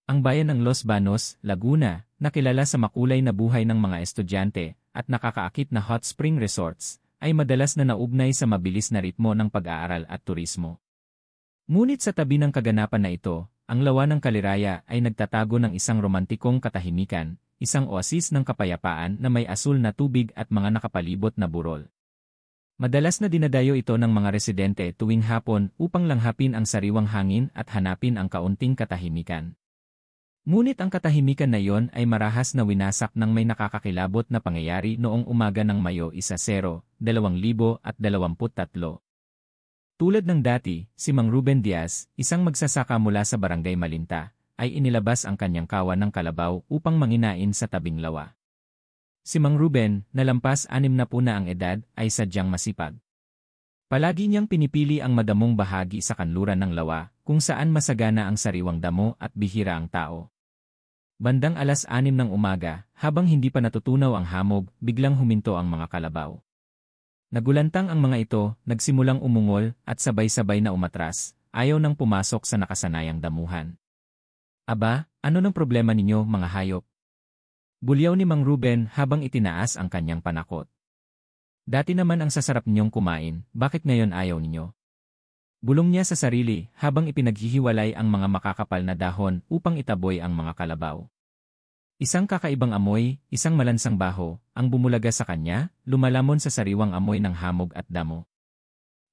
Ang bayan ng Los Banos, Laguna, na kilala sa makulay na buhay ng mga estudyante at nakakaakit na hot spring resorts, ay madalas na naugnay sa mabilis na ritmo ng pag-aaral at turismo. Ngunit sa tabi ng kaganapan na ito, ang lawa ng Kaliraya ay nagtatago ng isang romantikong katahimikan, isang oasis ng kapayapaan na may asul na tubig at mga nakapalibot na burol. Madalas na dinadayo ito ng mga residente tuwing hapon upang langhapin ang sariwang hangin at hanapin ang kaunting katahimikan. Ngunit ang katahimikan na iyon ay marahas na winasak ng may nakakakilabot na pangyayari noong umaga ng Mayo 10, 2023. Tulad ng dati, si Mang Ruben Diaz, isang magsasaka mula sa Barangay Malinta, ay inilabas ang kanyang kawan ng kalabaw upang manginain sa tabing lawa. Si Mang Ruben, na lampas 60 na ang edad, ay sadyang masipag. Palagi niyang pinipili ang madamong bahagi sa kanluran ng lawa, kung saan masagana ang sariwang damo at bihira ang tao. Bandang 6:00 ng umaga, habang hindi pa natutunaw ang hamog, biglang huminto ang mga kalabaw. Nagulantang ang mga ito, nagsimulang umungol at sabay-sabay na umatras, ayaw nang pumasok sa nakasanayang damuhan. Aba, ano ng problema ninyo mga hayop? Bulyaw ni Mang Ruben habang itinaas ang kanyang panakot. Dati naman ang sasarap ninyong kumain, bakit ngayon ayaw ninyo? Bulong niya sa sarili habang ipinaghihiwalay ang mga makakapal na dahon upang itaboy ang mga kalabaw. Isang kakaibang amoy, isang malansang baho, ang bumulaga sa kanya, lumalamon sa sariwang amoy ng hamog at damo.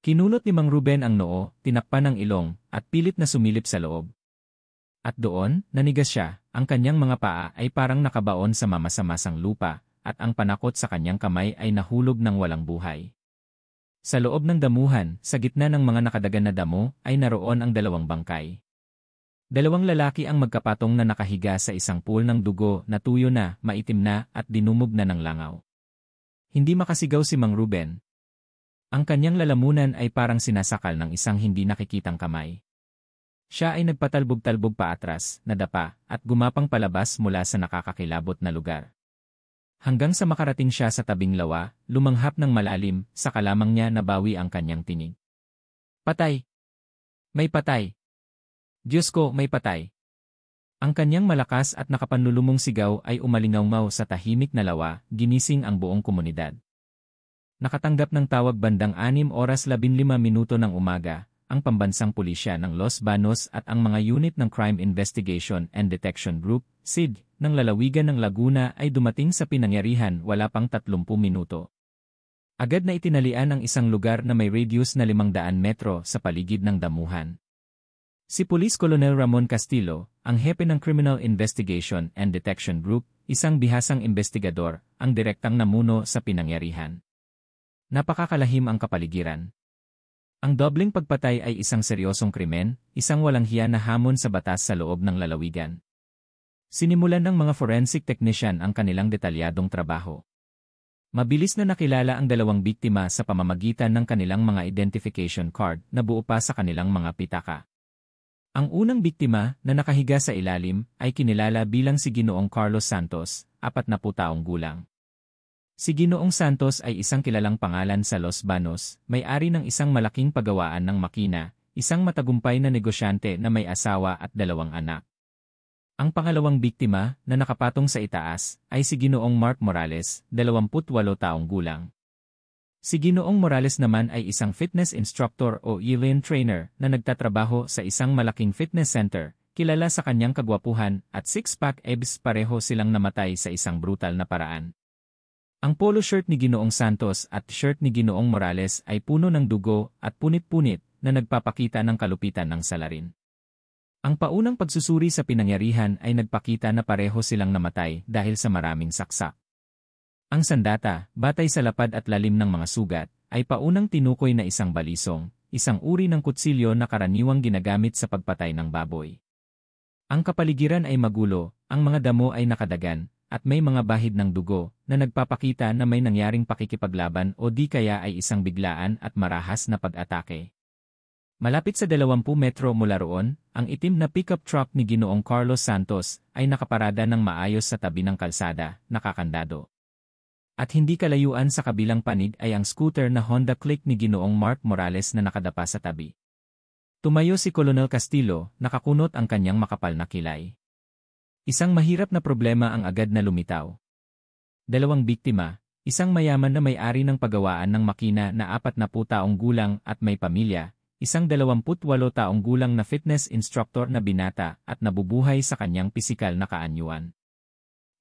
Kinulot ni Mang Ruben ang noo, tinakpan ang ilong, at pilit na sumilip sa loob. At doon, nanigas siya, ang kanyang mga paa ay parang nakabaon sa mamasamasang lupa, at ang panakot sa kanyang kamay ay nahulog ng walang buhay. Sa loob ng damuhan, sa gitna ng mga nakadagan na damo, ay naroon ang 2 bangkay. 2 lalaki ang magkapatong na nakahiga sa isang pool ng dugo na tuyo na, maitim na, at dinumog na ng langaw. Hindi makasigaw si Mang Ruben. Ang kanyang lalamunan ay parang sinasakal ng isang hindi nakikitang kamay. Siya ay nagpatalbog-talbog paatras, nadapa, at gumapang palabas mula sa nakakakilabot na lugar. Hanggang sa makarating siya sa tabing lawa, lumanghap ng malalim, saka lamang niya nabawi ang kanyang tinig. Patay! May patay! Diyos ko, may patay! Ang kanyang malakas at nakapanlulumong sigaw ay umalingawmaw sa tahimik na lawa, ginising ang buong komunidad. Nakatanggap ng tawag bandang 6:15 ng umaga, ang pambansang pulisya ng Los Banos at ang mga unit ng Crime Investigation and Detection Group, CID, ng lalawigan ng Laguna ay dumating sa pinangyarihan wala pang 30 minuto. Agad na itinalian ang isang lugar na may radius na 500 metro sa paligid ng damuhan. Si Police Colonel Ramon Castillo, ang hepe ng Criminal Investigation and Detection Group, isang bihasang investigador, ang direktang namuno sa pinangyarihan. Napakakalahim ang kapaligiran. Ang dobleng pagpatay ay isang seryosong krimen, isang walang hiya na hamon sa batas sa loob ng lalawigan. Sinimulan ng mga forensic technician ang kanilang detalyadong trabaho. Mabilis na nakilala ang 2 biktima sa pamamagitan ng kanilang mga identification card na buo pa sa kanilang mga pitaka. Ang unang biktima, na nakahiga sa ilalim, ay kinilala bilang si Ginoong Carlos Santos, 40 taong gulang. Si Ginoong Santos ay isang kilalang pangalan sa Los Banos, may-ari ng isang malaking paggawaan ng makina, isang matagumpay na negosyante na may asawa at 2 anak. Ang pangalawang biktima, na nakapatong sa itaas, ay si Ginoong Mark Morales, 28 taong gulang. Si Ginoong Morales naman ay isang fitness instructor o e-learning trainer na nagtatrabaho sa isang malaking fitness center, kilala sa kanyang kagwapuhan at six-pack abs. Pareho silang namatay sa isang brutal na paraan. Ang polo shirt ni Ginoong Santos at shirt ni Ginoong Morales ay puno ng dugo at punit-punit na nagpapakita ng kalupitan ng salarin. Ang paunang pagsusuri sa pinangyarihan ay nagpakita na pareho silang namatay dahil sa maraming saksak. Ang sandata, batay sa lapad at lalim ng mga sugat, ay paunang tinukoy na isang balisong, isang uri ng kutsilyo na karaniwang ginagamit sa pagpatay ng baboy. Ang kapaligiran ay magulo, ang mga damo ay nakadagan, at may mga bahid ng dugo na nagpapakita na may nangyaring pakikipaglaban o di kaya ay isang biglaan at marahas na pag-atake. Malapit sa 20 metro mula roon, ang itim na pickup truck ni Ginoong Carlos Santos ay nakaparada ng maayos sa tabi ng kalsada, nakakandado. At hindi kalayuan sa kabilang panig ay ang scooter na Honda Click ni Ginoong Mark Morales na nakadapa sa tabi. Tumayo si Colonel Castillo, nakakunot ang kanyang makapal na kilay. Isang mahirap na problema ang agad na lumitaw. Dalawang biktima, isang mayaman na may-ari ng paggawaan ng makina na 40 taong gulang at may pamilya, isang 28 taong gulang na fitness instructor na binata at nabubuhay sa kanyang pisikal na kaanyuan.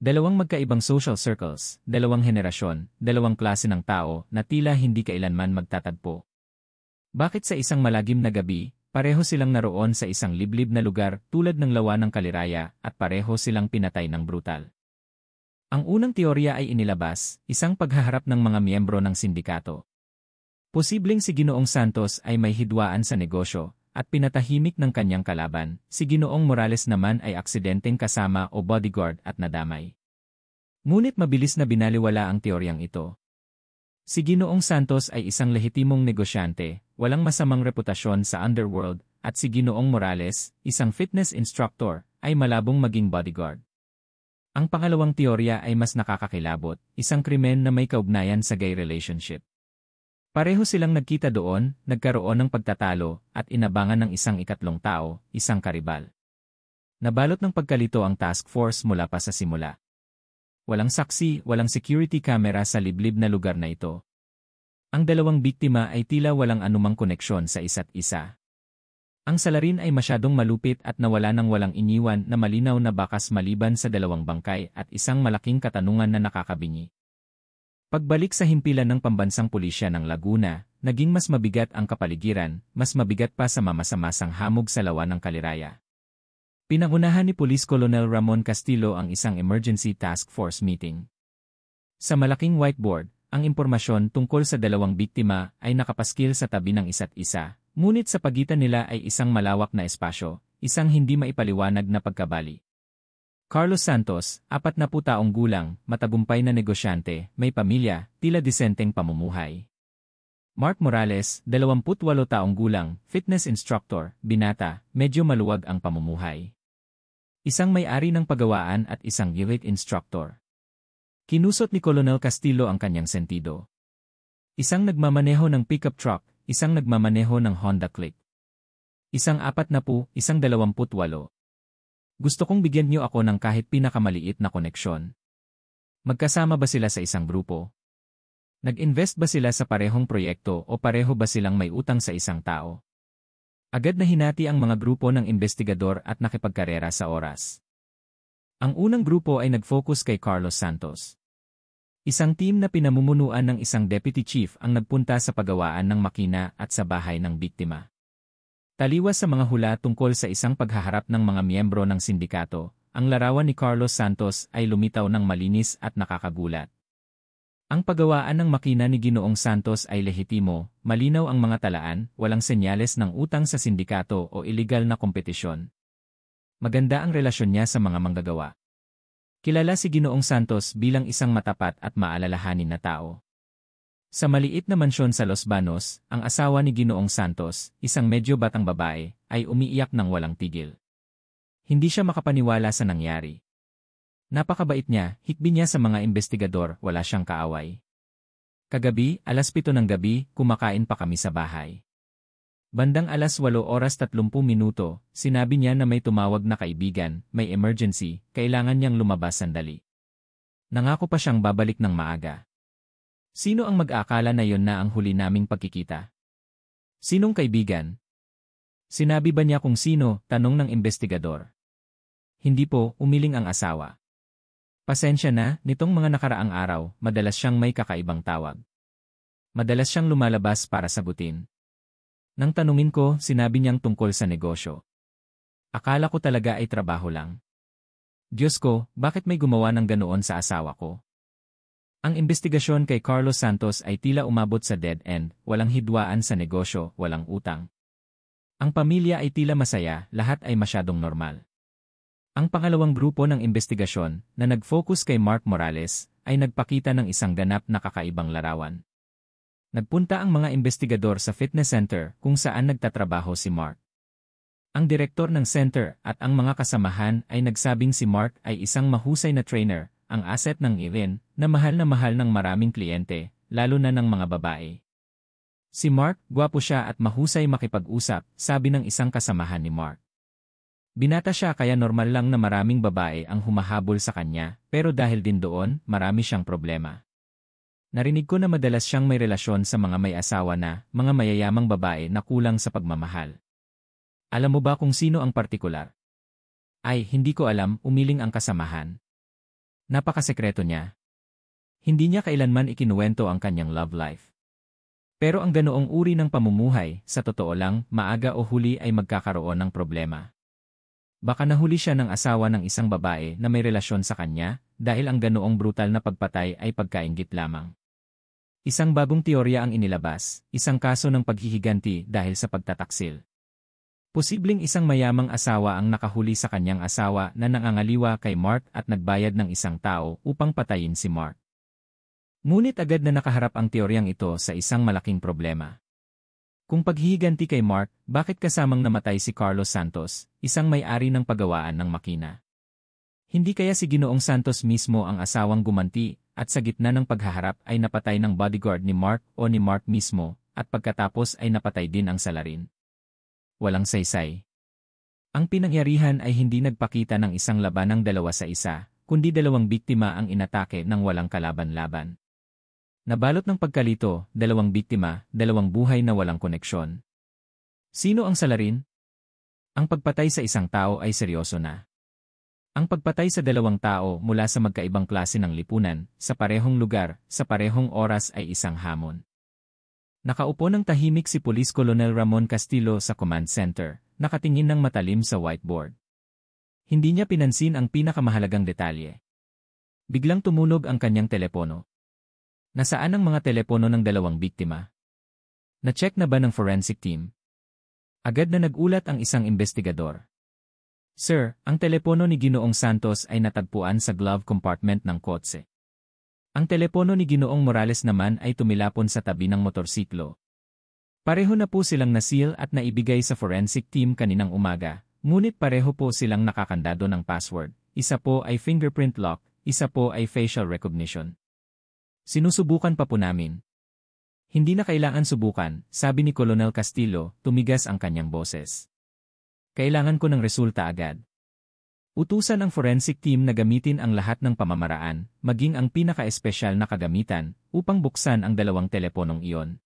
Dalawang magkaibang social circles, dalawang henerasyon, dalawang klase ng tao na tila hindi kailanman magtatagpo. Bakit sa isang malagim na gabi, pareho silang naroon sa isang liblib na lugar tulad ng lawa ng Kaliraya at pareho silang pinatay ng brutal? Ang unang teorya ay inilabas, isang paghaharap ng mga miyembro ng sindikato. Posibleng si Ginoong Santos ay may hidwaan sa negosyo at pinatahimik ng kanyang kalaban, si Ginoong Morales naman ay aksidenteng kasama o bodyguard at nadamay. Ngunit mabilis na binaliwala ang teoryang ito. Si Ginoong Santos ay isang lehitimong negosyante, walang masamang reputasyon sa underworld, at si Ginoong Morales, isang fitness instructor, ay malabong maging bodyguard. Ang pangalawang teorya ay mas nakakakilabot, isang krimen na may kaugnayan sa gay relationship. Pareho silang nagkita doon, nagkaroon ng pagtatalo, at inabangan ng isang ikatlong tao, isang karibal. Nabalot ng pagkalito ang task force mula pa sa simula. Walang saksi, walang security camera sa liblib na lugar na ito. Ang dalawang biktima ay tila walang anumang koneksyon sa isa't isa. Ang salarin ay masyadong malupit at nawala ng walang iniwan na malinaw na bakas maliban sa dalawang bangkay at isang malaking katanungan na nakakabingi. Pagbalik sa himpilan ng pambansang pulisya ng Laguna, naging mas mabigat ang kapaligiran, mas mabigat pa sa mamasa-masang hamog sa lawa ng Kaliraya. Pinangunahan ni Police Colonel Ramon Castillo ang isang emergency task force meeting. Sa malaking whiteboard, ang impormasyon tungkol sa dalawang biktima ay nakapaskil sa tabi ng isa't isa, ngunit sa pagitan nila ay isang malawak na espasyo, isang hindi maipaliwanag na pagkabali. Carlos Santos, 40 taong gulang, matagumpay na negosyante, may pamilya, tila disenteng pamumuhay. Mark Morales, 28 taong gulang, fitness instructor, binata, medyo maluwag ang pamumuhay. Isang may-ari ng paggawaan at isang elite instructor. Kinusot ni Colonel Castillo ang kanyang sentido. Isang nagmamaneho ng pickup truck, isang nagmamaneho ng Honda Click. Isang 40, isang 28. Gusto kong bigyan niyo ako ng kahit pinakamaliit na koneksyon. Magkasama ba sila sa isang grupo? Nag-invest ba sila sa parehong proyekto o pareho ba silang may utang sa isang tao? Agad na hinati ang mga grupo ng investigador at nakipagkarera sa oras. Ang unang grupo ay nag-focus kay Carlos Santos. Isang team na pinamumunuan ng isang deputy chief ang nagpunta sa paggawaan ng makina at sa bahay ng biktima. Taliwas sa mga hula tungkol sa isang paghaharap ng mga miyembro ng sindikato, ang larawan ni Carlos Santos ay lumitaw ng malinis at nakakagulat. Ang paggawaan ng makina ni Ginoong Santos ay lehitimo, malinaw ang mga talaan, walang senyales ng utang sa sindikato o iligal na kompetisyon. Maganda ang relasyon niya sa mga manggagawa. Kilala si Ginoong Santos bilang isang matapat at maalalahanin na tao. Sa maliit na mansyon sa Los Banos, ang asawa ni Ginoong Santos, isang medyo batang babae, ay umiiyak ng walang tigil. Hindi siya makapaniwala sa nangyari. Napakabait niya, hikbi niya sa mga investigador, wala siyang kaaway. Kagabi, 7:00 ng gabi, kumakain pa kami sa bahay. Bandang 8:30, sinabi niya na may tumawag na kaibigan, may emergency, kailangan niyang lumabas sandali. Nangako pa siyang babalik ng maaga. Sino ang mag-aakala na yon na ang huli naming pagkikita? Sinong kaibigan? Sinabi ba niya kung sino, tanong ng investigador. Hindi po, umiling ang asawa. Pasensya na, nitong mga nakaraang araw, madalas siyang may kakaibang tawag. Madalas siyang lumalabas para sagutin. Nang tanungin ko, sinabi niyang tungkol sa negosyo. Akala ko talaga ay trabaho lang. Diyos ko, bakit may gumawa ng ganoon sa asawa ko? Ang investigasyon kay Carlos Santos ay tila umabot sa dead end, walang hidwaan sa negosyo, walang utang. Ang pamilya ay tila masaya, lahat ay masyadong normal. Ang pangalawang grupo ng investigasyon, na nag-focus kay Mark Morales, ay nagpakita ng isang ganap na kakaibang larawan. Nagpunta ang mga investigador sa fitness center kung saan nagtatrabaho si Mark. Ang direktor ng center at ang mga kasamahan ay nagsabing si Mark ay isang mahusay na trainer, ang asset ng Irin, na mahal ng maraming kliyente, lalo na ng mga babae. Si Mark, gwapo siya at mahusay makipag-usap, sabi ng isang kasamahan ni Mark. Binata siya kaya normal lang na maraming babae ang humahabol sa kanya, pero dahil din doon, marami siyang problema. Narinig ko na madalas siyang may relasyon sa mga may asawa na, mga mayayamang babae na kulang sa pagmamahal. Alam mo ba kung sino ang partikular? Ay, hindi ko alam, umiling ang kasamahan. Napakasekreto niya. Hindi niya kailanman ikinuwento ang kanyang love life. Pero ang ganoong uri ng pamumuhay, sa totoo lang, maaga o huli ay magkakaroon ng problema. Baka nahuli siya ng asawa ng isang babae na may relasyon sa kanya, dahil ang ganoong brutal na pagpatay ay pagkainggit lamang. Isang bagong teorya ang inilabas, isang kaso ng paghihiganti dahil sa pagtataksil. Posibleng isang mayamang asawa ang nakahuli sa kanyang asawa na nangangaliwa kay Mark at nagbayad ng isang tao upang patayin si Mark. Ngunit agad na nakaharap ang teoryang ito sa isang malaking problema. Kung paghihiganti kay Mark, bakit kasamang namatay si Carlos Santos, isang may-ari ng paggawaan ng makina? Hindi kaya si Ginoong Santos mismo ang asawang gumanti at sa gitna ng paghaharap ay napatay ng bodyguard ni Mark o ni Mark mismo at pagkatapos ay napatay din ang salarin? Walang saysay. Ang pinangyarihan ay hindi nagpakita ng isang labanang 2-1, kundi 2 biktima ang inatake ng walang kalaban-laban. Nabalot ng pagkalito, 2 biktima, 2 buhay na walang koneksyon. Sino ang salarin? Ang pagpatay sa isang tao ay seryoso na. Ang pagpatay sa 2 tao mula sa magkaibang klase ng lipunan, sa parehong lugar, sa parehong oras ay isang hamon. Nakaupo ng tahimik si Police Colonel Ramon Castillo sa command center, nakatingin ng matalim sa whiteboard. Hindi niya pinansin ang pinakamahalagang detalye. Biglang tumunog ang kanyang telepono. Nasaan ang mga telepono ng 2 biktima? Na-check na ba ng forensic team? Agad na nagulat ang isang investigador. Sir, ang telepono ni Ginoong Santos ay natagpuan sa glove compartment ng kotse. Ang telepono ni Ginoong Morales naman ay tumilapon sa tabi ng motorsiklo. Pareho na po silang naseal at naibigay sa forensic team kaninang umaga, ngunit pareho po silang nakakandado ng password. Isa po ay fingerprint lock, isa po ay facial recognition. Sinusubukan pa po namin. Hindi na kailangan subukan, sabi ni Colonel Castillo, tumigas ang kanyang boses. Kailangan ko ng resulta agad. Utusan ang forensic team na gamitin ang lahat ng pamamaraan, maging ang pinaka-espesyal na kagamitan, upang buksan ang 2 teleponong iyon.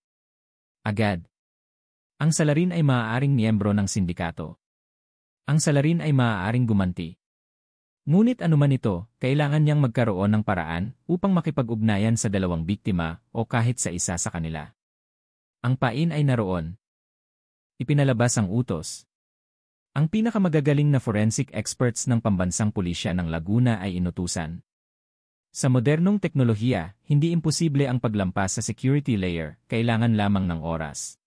Agad. Ang salarin ay maaaring miyembro ng sindikato. Ang salarin ay maaaring gumanti. Ngunit anuman ito, kailangan niyang magkaroon ng paraan upang makipag-ugnayan sa 2 biktima o kahit sa isa sa kanila. Ang pain ay naroon. Ipinalabas ang utos. Ang pinakamagagaling na forensic experts ng pambansang pulisya ng Laguna ay inutusan. Sa modernong teknolohiya, hindi imposible ang paglampas sa security layer, kailangan lamang ng oras.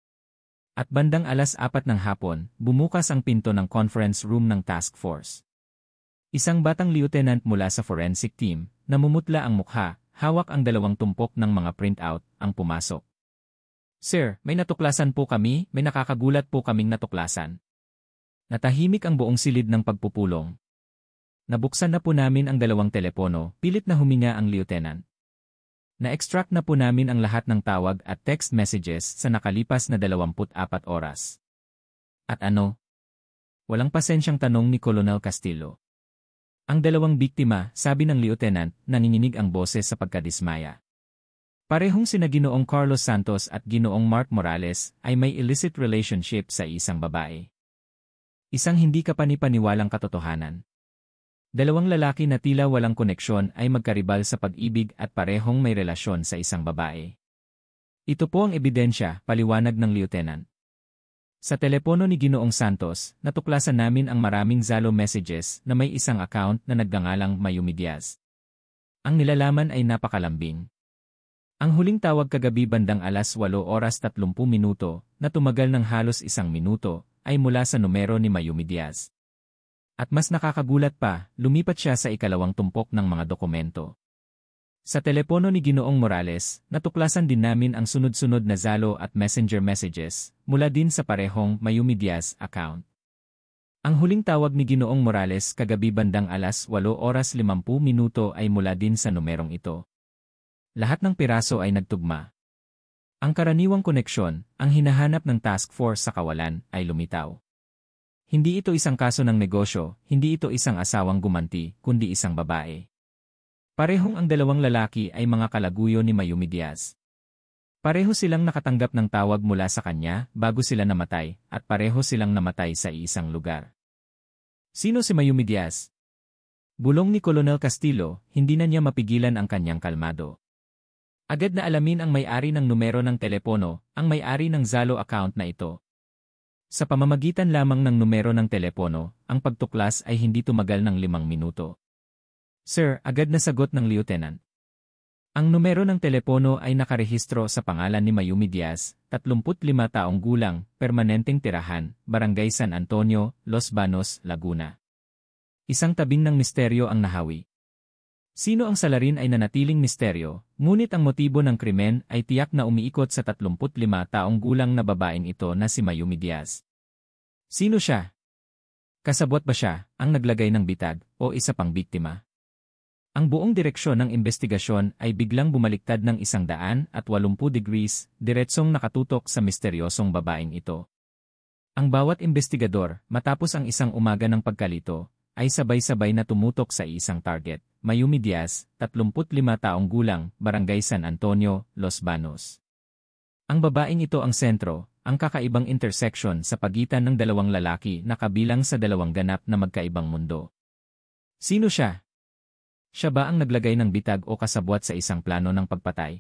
At bandang 4:00 ng hapon, bumukas ang pinto ng conference room ng task force. Isang batang lieutenant mula sa forensic team, namumutla ang mukha, hawak ang 2 tumpok ng mga printout, ang pumasok. Sir, may natuklasan po kami, may nakakagulat po kaming natuklasan. Natahimik ang buong silid ng pagpupulong. Nabuksan na po namin ang 2 telepono, pilit na huminga ang lieutenant. Na-extract na po namin ang lahat ng tawag at text messages sa nakalipas na 24 oras. At ano? Walang pasensyang tanong ni Colonel Castillo. Ang 2 biktima, sabi ng lieutenant, nanginginig ang boses sa pagkadismaya. Parehong sina Ginoong Carlos Santos at Ginoong Mark Morales ay may illicit relationship sa isang babae. Isang hindi kapanipaniwalang katotohanan. 2 lalaki na tila walang koneksyon ay magkaribal sa pag-ibig at parehong may relasyon sa isang babae. Ito po ang ebidensya, paliwanag ng lieutenant. Sa telepono ni Ginoong Santos, natuklasan namin ang maraming Zalo messages na may isang account na nagngangalang Mayumi Diaz. Ang nilalaman ay napakalambing. Ang huling tawag kagabi bandang 8:30 na tumagal ng halos 1 minuto ay mula sa numero ni Mayumi Diaz. At mas nakakagulat pa, lumipat siya sa ikalawang tumpok ng mga dokumento. Sa telepono ni Ginoong Morales, natuklasan din namin ang sunod-sunod na Zalo at Messenger messages mula din sa parehong Mayumi Diaz account. Ang huling tawag ni Ginoong Morales kagabi bandang 8:50 ay mula din sa numerong ito. Lahat ng piraso ay nagtugma. Ang karaniwang koneksyon, ang hinahanap ng task force sa kawalan, ay lumitaw. Hindi ito isang kaso ng negosyo, hindi ito isang asawang gumanti, kundi isang babae. Parehong ang dalawang lalaki ay mga kalaguyo ni Mayumi Diaz. Pareho silang nakatanggap ng tawag mula sa kanya bago sila namatay, at pareho silang namatay sa isang lugar. Sino si Mayumi Diaz? Bulong ni Colonel Castillo, hindi na niya mapigilan ang kanyang kalmado. Agad na alamin ang may-ari ng numero ng telepono, ang may-ari ng Zalo account na ito. Sa pamamagitan lamang ng numero ng telepono, ang pagtuklas ay hindi tumagal ng 5 minuto. Sir, agad na sagot ng lieutenant. Ang numero ng telepono ay nakarehistro sa pangalan ni Mayumi Diaz, 35 taong gulang, permanenteng tirahan, Barangay San Antonio, Los Banos, Laguna. Isang tabing ng misteryo ang nahawi. Sino ang salarin ay nanatiling misteryo, ngunit ang motibo ng krimen ay tiyak na umiikot sa 35 taong gulang na babaeng ito na si Mayumi Diaz. Sino siya? Kasabwat ba siya, ang naglagay ng bitag, o isa pang biktima? Ang buong direksyon ng investigasyon ay biglang bumaliktad ng 180 degrees, diretsong nakatutok sa misteryosong babaeng ito. Ang bawat investigador, matapos ang isang umaga ng pagkalito, ay sabay-sabay na tumutok sa isang target. Mayumi Diaz, 35 taong gulang, Barangay San Antonio, Los Banos. Ang babaeng ito ang sentro, ang kakaibang intersection sa pagitan ng dalawang lalaki na kabilang sa dalawang ganap na magkaibang mundo. Sino siya? Siya ba ang naglagay ng bitag o kasabwat sa isang plano ng pagpatay?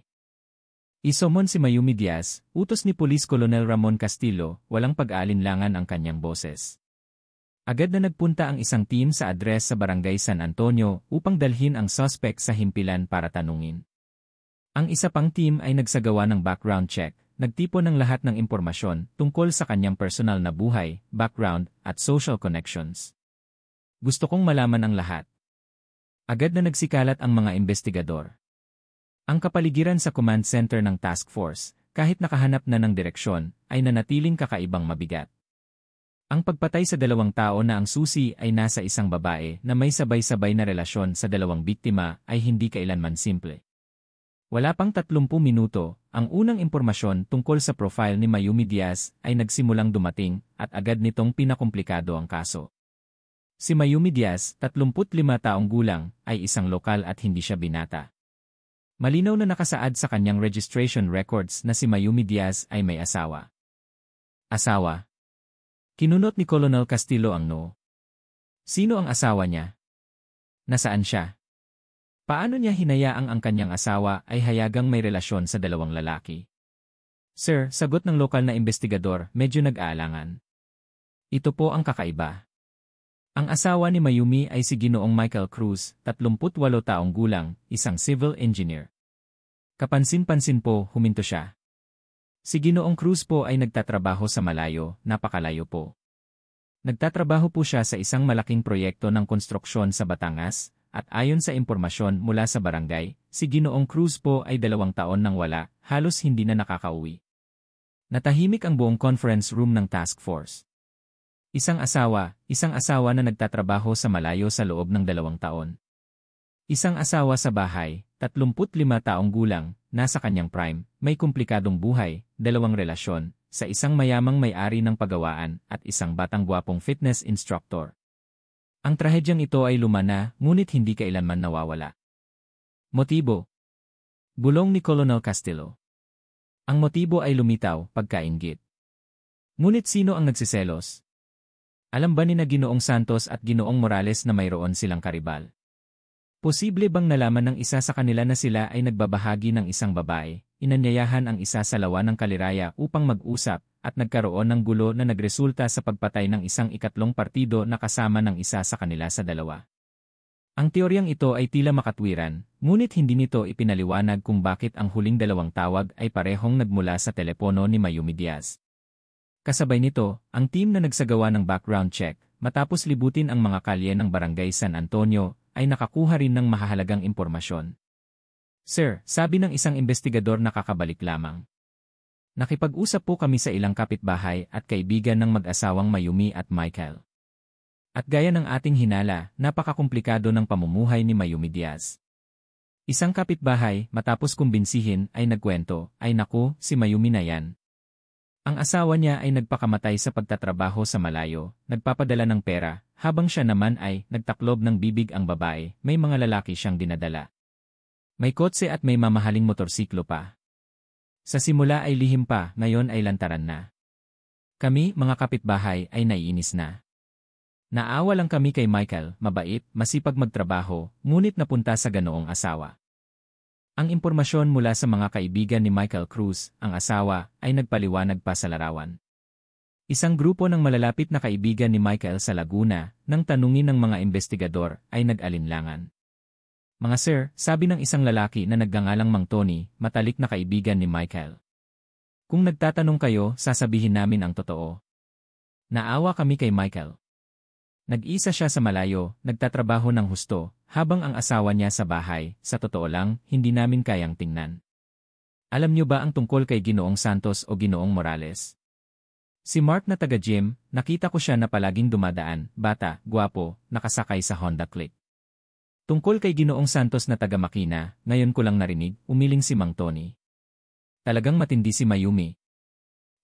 Isomon si Mayumi Diaz, utos ni Police Colonel Ramon Castillo, walang pag-aalinlangan ang kanyang boses. Agad na nagpunta ang isang team sa address sa Barangay San Antonio upang dalhin ang suspect sa himpilan para tanungin. Ang isa pang team ay nagsagawa ng background check, nagtipon ng lahat ng impormasyon tungkol sa kanyang personal na buhay, background, at social connections. Gusto kong malaman ang lahat. Agad na nagsikalat ang mga investigador. Ang kapaligiran sa command center ng task force, kahit nakahanap na ng direksyon, ay nanatiling kakaibang mabigat. Ang pagpatay sa dalawang tao na ang susi ay nasa isang babae na may sabay-sabay na relasyon sa dalawang biktima ay hindi kailanman simple. Wala pang 30 minuto, ang unang impormasyon tungkol sa profile ni Mayumi Diaz ay nagsimulang dumating at agad nitong pinakomplikado ang kaso. Si Mayumi Diaz, 35 taong gulang, ay isang lokal at hindi siya binata. Malinaw na nakasaad sa kanyang registration records na si Mayumi Diaz ay may asawa. Asawa? Kinunot ni Colonel Castillo ang no. Sino ang asawa niya? Nasaan siya? Paano niya hinayaang ang kanyang asawa ay hayagang may relasyon sa dalawang lalaki? Sir, sagot ng lokal na investigador, medyo nag-aalangan. Ito po ang kakaiba. Ang asawa ni Mayumi ay si Ginoong Michael Cruz, 38 taong gulang, isang civil engineer. Kapansin-pansin po, huminto siya. Si Ginoong Cruz po ay nagtatrabaho sa malayo, napakalayo po. Nagtatrabaho po siya sa isang malaking proyekto ng konstruksyon sa Batangas, at ayon sa impormasyon mula sa barangay, si Ginoong Cruz po ay 2 taon nang wala, halos hindi na nakakauwi. Natahimik ang buong conference room ng task force. Isang asawa na nagtatrabaho sa malayo sa loob ng 2 taon. Isang asawa sa bahay, 35 taong gulang, nasa kanyang prime, may komplikadong buhay, 2 relasyon, sa isang mayamang may-ari ng pagawaan at isang batang gwapong fitness instructor. Ang trahedyang ito ay lumana, ngunit hindi kailanman nawawala. Motibo. Bulong ni Colonel Castillo. Ang motibo ay lumitaw, pagkainggit. Ngunit sino ang nagsiselos? Alam ba ni na Ginoong Santos at Ginoong Morales na mayroon silang karibal? Posible bang nalaman ng isa sa kanila na sila ay nagbabahagi ng isang babae, inanyayahan ang isa sa lawa ng Kaliraya upang mag-usap, at nagkaroon ng gulo na nagresulta sa pagpatay ng isang ikatlong partido na kasama ng isa sa kanila sa dalawa? Ang teoryang ito ay tila makatwiran, ngunit hindi nito ipinaliwanag kung bakit ang huling 2 tawag ay parehong nagmula sa telepono ni Mayumi Diaz. Kasabay nito, ang team na nagsagawa ng background check, matapos libutin ang mga kalye ng Barangay San Antonio, ay nakakuha rin ng mahahalagang impormasyon. Sir, sabi ng isang investigador na kakabalik lamang. Nakipag-usap po kami sa ilang kapitbahay at kaibigan ng mag-asawang Mayumi at Michael. At gaya ng ating hinala, napakakomplikado ng pamumuhay ni Mayumi Diaz. Isang kapitbahay, matapos kumbinsihin, ay nagkwento, ay naku, si Mayumi na yan. Ang asawa niya ay nagpakamatay sa pagtatrabaho sa malayo, nagpapadala ng pera, habang siya naman ay nagtaklob ng bibig ang babae, may mga lalaki siyang dinadala. May kotse at may mamahaling motorsiklo pa. Sa simula ay lihim pa, ngayon ay lantaran na. Kami, mga kapitbahay, ay naiinis na. Naawa lang kami kay Michael, mabait, masipag magtrabaho, ngunit napunta sa ganoong asawa. Ang impormasyon mula sa mga kaibigan ni Michael Cruz, ang asawa, ay nagpaliwanag pa sa larawan. Isang grupo ng malalapit na kaibigan ni Michael sa Laguna, nang tanungin ng mga investigador, ay nag-alinlangan. Mga sir, sabi ng isang lalaki na nagngangalang Mang Tony, matalik na kaibigan ni Michael. Kung nagtatanong kayo, sasabihin namin ang totoo. Naawa kami kay Michael. Nag-isa siya sa malayo, nagtatrabaho ng husto, habang ang asawa niya sa bahay, sa totoo lang, hindi namin kayang tingnan. Alam niyo ba ang tungkol kay Ginoong Santos o Ginoong Morales? Si Mark na taga-gym, nakita ko siya na palaging dumadaan, bata, gwapo, nakasakay sa Honda Click. Tungkol kay Ginoong Santos na taga-Makina, ngayon ko lang narinig, umiling si Mang Tony. Talagang matindi si Mayumi.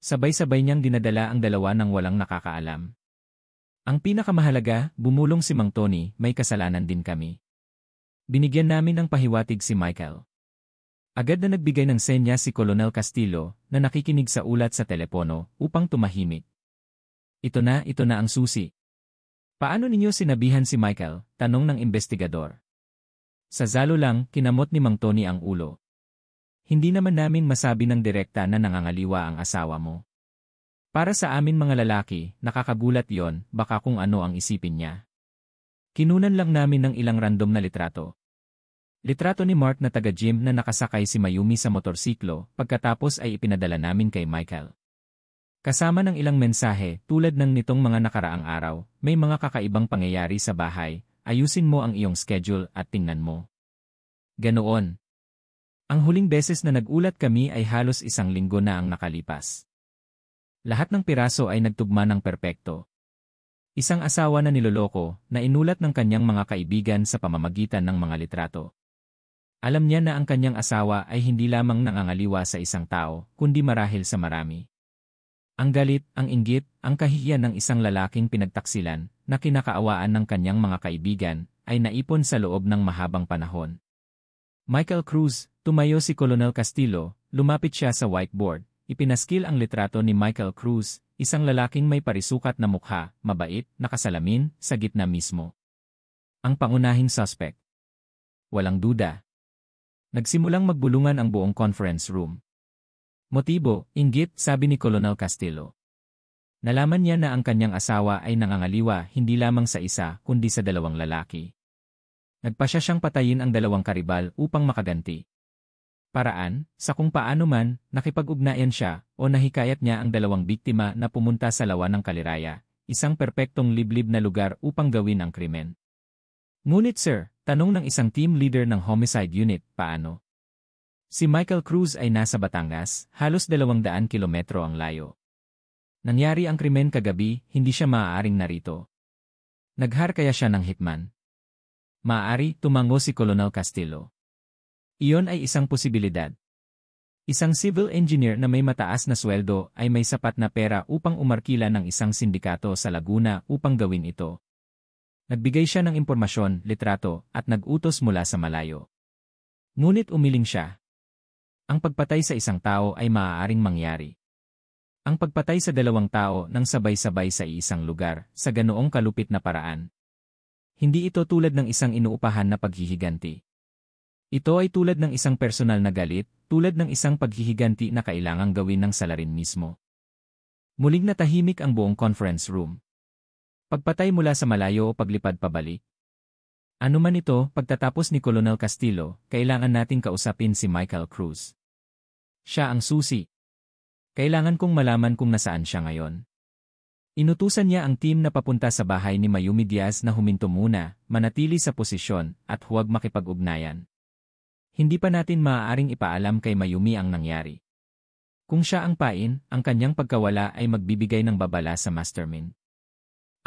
Sabay-sabay niyang dinadala ang dalawa nang walang nakakaalam. Ang pinakamahalaga, bumulong si Mang Tony, may kasalanan din kami. Binigyan namin ng pahiwatig si Michael. Agad na nagbigay ng senya si Colonel Castillo, na nakikinig sa ulat sa telepono, upang tumahimik. Ito na ang susi. Paano ninyo sinabihan si Michael? Tanong ng investigador. Sa zalo lang, kinamot ni Mang Tony ang ulo. Hindi naman namin masabi ng direkta na nangangaliwa ang asawa mo. Para sa amin mga lalaki, nakakagulat yon, baka kung ano ang isipin niya. Kinunan lang namin ng ilang random na litrato. Litrato ni Mark na taga-gym na nakasakay si Mayumi sa motorsiklo, pagkatapos ay ipinadala namin kay Michael. Kasama ng ilang mensahe, tulad ng nitong mga nakaraang araw, may mga kakaibang pangyayari sa bahay, ayusin mo ang iyong schedule at tingnan mo. Ganoon. Ang huling beses na nagulat kami ay halos 1 linggo na ang nakalipas. Lahat ng piraso ay nagtugma ng perpekto. Isang asawa na niloloko, na inulat ng kanyang mga kaibigan sa pamamagitan ng mga litrato. Alam niya na ang kanyang asawa ay hindi lamang nangangaliwa sa isang tao, kundi marahil sa marami. Ang galit, ang inggit, ang kahihiyan ng isang lalaking pinagtaksilan, na kinakaawaan ng kanyang mga kaibigan, ay naipon sa loob ng mahabang panahon. Michael Cruz, tumayo si Colonel Castillo, lumapit siya sa whiteboard. Ipinaskil ang litrato ni Michael Cruz, isang lalaking may parisukat na mukha, mabait, nakasalamin, sa gitna mismo. Ang pangunahing suspect. Walang duda. Nagsimulang magbulungan ang buong conference room. Motibo, inggit, sabi ni Colonel Castillo. Nalaman niya na ang kanyang asawa ay nangangaliwa hindi lamang sa isa kundi sa 2 lalaki. Nagpasya siyang patayin ang 2 karibal upang makaganti. Paraan, sa kung paano man, nakipag-ugnayan siya o nahikayat niya ang 2 biktima na pumunta sa Lawa ng Kaliraya, isang perpektong liblib na lugar upang gawin ang krimen. Ngunit sir, tanong ng isang team leader ng homicide unit, paano? Si Michael Cruz ay nasa Batangas, halos 200 kilometro ang layo. Nangyari ang krimen kagabi, hindi siya maaaring narito. Naghar kaya siya ng hitman? Maaari, tumango si Colonel Castillo. Iyon ay isang posibilidad. Isang civil engineer na may mataas na sweldo ay may sapat na pera upang umarkila ng isang sindikato sa Laguna upang gawin ito. Nagbigay siya ng impormasyon, litrato, at nag-utos mula sa malayo. Ngunit umiling siya. Ang pagpatay sa isang tao ay maaaring mangyari. Ang pagpatay sa 2 tao nang sabay-sabay sa isang lugar, sa ganoong kalupit na paraan. Hindi ito tulad ng isang inuupahan na paghihiganti. Ito ay tulad ng isang personal na galit, tulad ng isang paghihiganti na kailangang gawin ng salarin mismo. Muling natahimik ang buong conference room. Pagpatay mula sa malayo o paglipad pabalik. Ano man ito, pagtatapos ni Colonel Castillo, kailangan nating kausapin si Michael Cruz. Siya ang susi. Kailangan kong malaman kung nasaan siya ngayon. Inutusan niya ang team na papunta sa bahay ni Mayumi Diaz na huminto muna, manatili sa posisyon, at huwag makipag-ugnayan. Hindi pa natin maaaring ipaalam kay Mayumi ang nangyari. Kung siya ang pain, ang kanyang pagkawala ay magbibigay ng babala sa mastermind.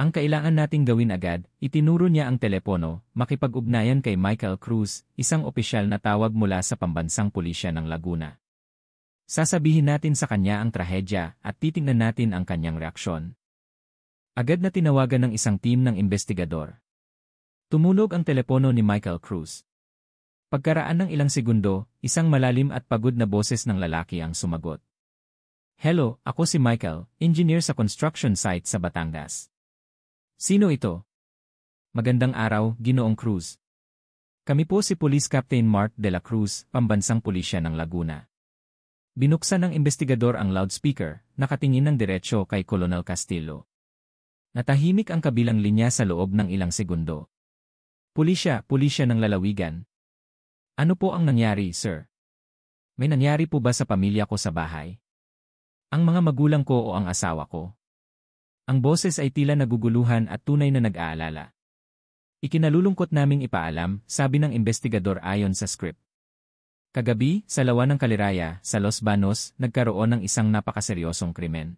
Ang kailangan nating gawin agad, itinuro niya ang telepono, makipag-ugnayan kay Michael Cruz, isang opisyal na tawag mula sa pambansang pulisya ng Laguna. Sasabihin natin sa kanya ang trahedya at titingnan natin ang kanyang reaksyon. Agad na tinawagan ng isang team ng investigador. Tumunog ang telepono ni Michael Cruz. Pagkaraan ng ilang segundo, isang malalim at pagod na boses ng lalaki ang sumagot. Hello, ako si Michael, engineer sa construction site sa Batangas. Sino ito? Magandang araw, Ginoong Cruz. Kami po si Police Captain Mark de la Cruz, pambansang pulisya ng Laguna. Binuksan ng investigador ang loudspeaker, nakatingin ng diretsyo kay Colonel Castillo. Natahimik ang kabilang linya sa loob ng ilang segundo. Pulisya ng lalawigan. Ano po ang nangyari, sir? May nangyari po ba sa pamilya ko sa bahay? Ang mga magulang ko o ang asawa ko? Ang boses ay tila naguguluhan at tunay na nag-aalala. Ikinalulungkot naming ipaalam, sabi ng investigador ayon sa script. Kagabi, sa Lawa ng Kaliraya, sa Los Banos, nagkaroon ng isang napakaseryosong krimen.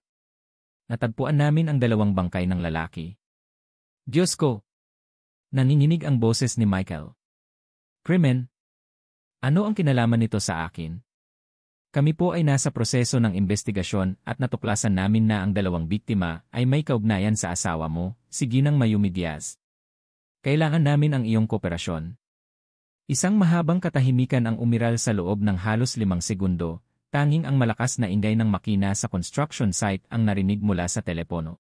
Natagpuan namin ang 2 bangkay ng lalaki. Diyos ko! Nanginginig ang boses ni Michael. Krimen? Ano ang kinalaman nito sa akin? Kami po ay nasa proseso ng investigasyon at natuklasan namin na ang 2 biktima ay may kaugnayan sa asawa mo, si Ginang Mayumi Diaz. Kailangan namin ang iyong kooperasyon. Isang mahabang katahimikan ang umiral sa loob ng halos 5 segundo, tanging ang malakas na ingay ng makina sa construction site ang narinig mula sa telepono.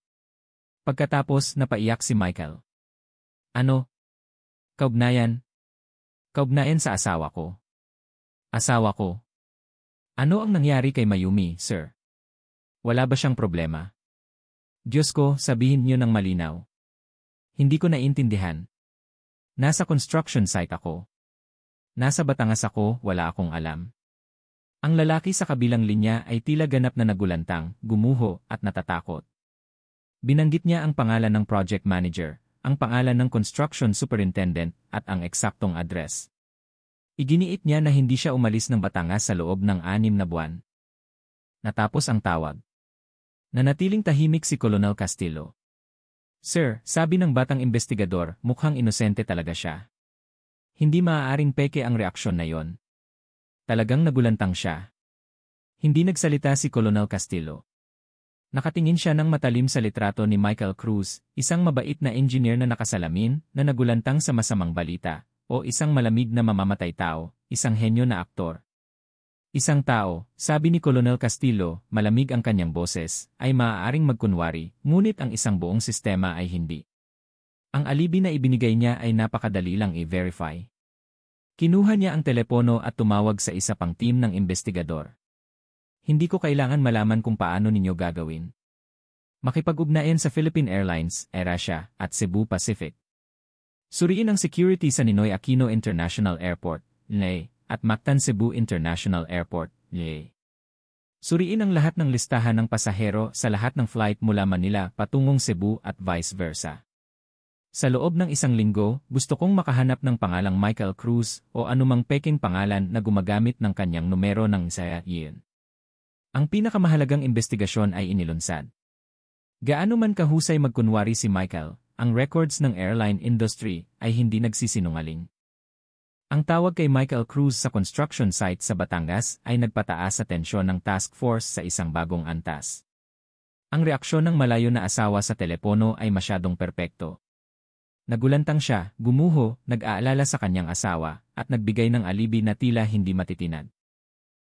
Pagkatapos napaiyak si Michael. Ano? Kaugnayan? Kaugnayan sa asawa ko. Asawa ko. Ano ang nangyari kay Mayumi, sir? Wala ba siyang problema? Diyos ko, sabihin niyo ng malinaw. Hindi ko naintindihan. Nasa construction site ako. Nasa Batangas ako, wala akong alam. Ang lalaki sa kabilang linya ay tila ganap na nagulantang, gumuho at natatakot. Binanggit niya ang pangalan ng project manager, ang pangalan ng construction superintendent at ang eksaktong address. Iginiit niya na hindi siya umalis ng Batangas sa loob ng 6 na buwan. Natapos ang tawag. Nanatiling tahimik si Colonel Castillo. Sir, sabi ng batang investigador, mukhang inosente talaga siya. Hindi maaaring peke ang reaksyon na yon. Talagang nagulantang siya. Hindi nagsalita si Colonel Castillo. Nakatingin siya ng matalim sa litrato ni Michael Cruz, isang mabait na engineer na nakasalamin, na nagulantang sa masamang balita, o isang malamig na mamamatay tao, isang henyo na aktor. Isang tao, sabi ni Colonel Castillo, malamig ang kanyang boses, ay maaaring magkunwari, ngunit ang isang buong sistema ay hindi. Ang alibi na ibinigay niya ay napakadali lang i-verify. Kinuha niya ang telepono at tumawag sa isa pang team ng investigador. Hindi ko kailangan malaman kung paano ninyo gagawin. Makipag-ugnayan sa Philippine Airlines, AirAsia, at Cebu Pacific. Suriin ang security sa Ninoy Aquino International Airport, NAI, at Mactan Cebu International Airport, NAI. Suriin ang lahat ng listahan ng pasahero sa lahat ng flight mula Manila patungong Cebu at vice versa. Sa loob ng 1 linggo, gusto kong makahanap ng pangalang Michael Cruz o anumang peking pangalan na gumagamit ng kanyang numero ng SIA. Ang pinakamahalagang investigasyon ay inilunsad. Gaano man kahusay magkunwari si Michael, ang records ng airline industry ay hindi nagsisinungaling. Ang tawag kay Michael Cruz sa construction site sa Batangas ay nagpataas sa tensyon ng task force sa isang bagong antas. Ang reaksyon ng malayo na asawa sa telepono ay masyadong perpekto. Nagulantang siya, gumuho, nag-aalala sa kanyang asawa, at nagbigay ng alibi na tila hindi matitinag.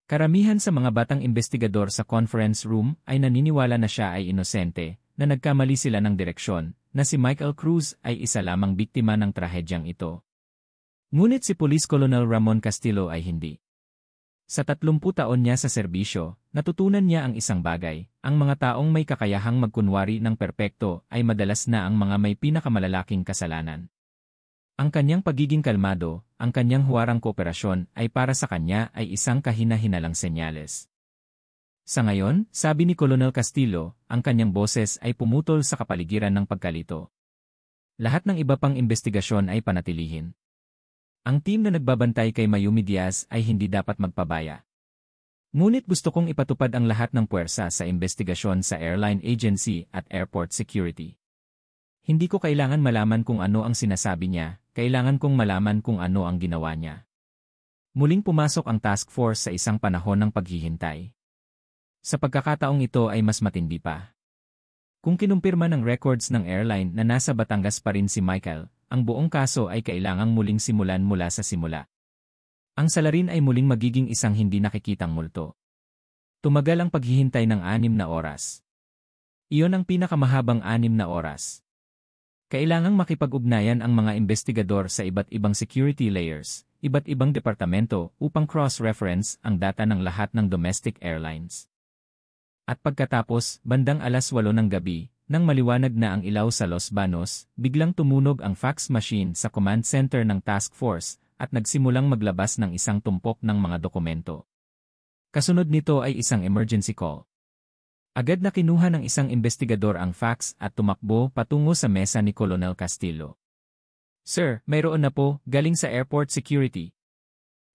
Karamihan sa mga batang investigador sa conference room ay naniniwala na siya ay inosente, na nagkamali sila ng direksyon, na si Michael Cruz ay isa lamang biktima ng trahedyang ito. Ngunit si Police Colonel Ramon Castillo ay hindi. Sa 30 taon niya sa serbisyo, natutunan niya ang isang bagay, ang mga taong may kakayahang magkunwari ng perpekto ay madalas na ang mga may pinakamalalaking kasalanan. Ang kanyang pagiging kalmado, ang kanyang huwarang kooperasyon ay para sa kanya ay isang kahina-hinalang senyales. Sa ngayon, sabi ni Colonel Castillo, ang kanyang boses ay pumutol sa kapaligiran ng pagkalito. Lahat ng iba pang investigasyon ay panatilihin. Ang team na nagbabantay kay Mayumi Diaz ay hindi dapat magpabaya. Ngunit gusto kong ipatupad ang lahat ng puwersa sa investigasyon sa airline agency at airport security. Hindi ko kailangan malaman kung ano ang sinasabi niya, kailangan kong malaman kung ano ang ginawa niya. Muling pumasok ang task force sa isang panahon ng paghihintay. Sa pagkakataong ito ay mas matindi pa. Kung kinumpirma ng records ng airline na nasa Batangas pa rin si Michael, ang buong kaso ay kailangang muling simulan mula sa simula. Ang salarin ay muling magiging isang hindi nakikitang multo. Tumagal ang paghihintay ng 6 na oras. Iyon ang pinakamahabang 6 na oras. Kailangang makipag-ugnayan ang mga investigador sa iba't ibang security layers, iba't ibang departamento upang cross-reference ang data ng lahat ng domestic airlines. At pagkatapos, bandang 8:00 ng gabi, nang maliwanag na ang ilaw sa Los Banos, biglang tumunog ang fax machine sa command center ng task force at nagsimulang maglabas ng isang tumpok ng mga dokumento. Kasunod nito ay isang emergency call. Agad na kinuha ng isang investigador ang fax at tumakbo patungo sa mesa ni Colonel Castillo. "Sir, mayroon na po, galing sa airport security."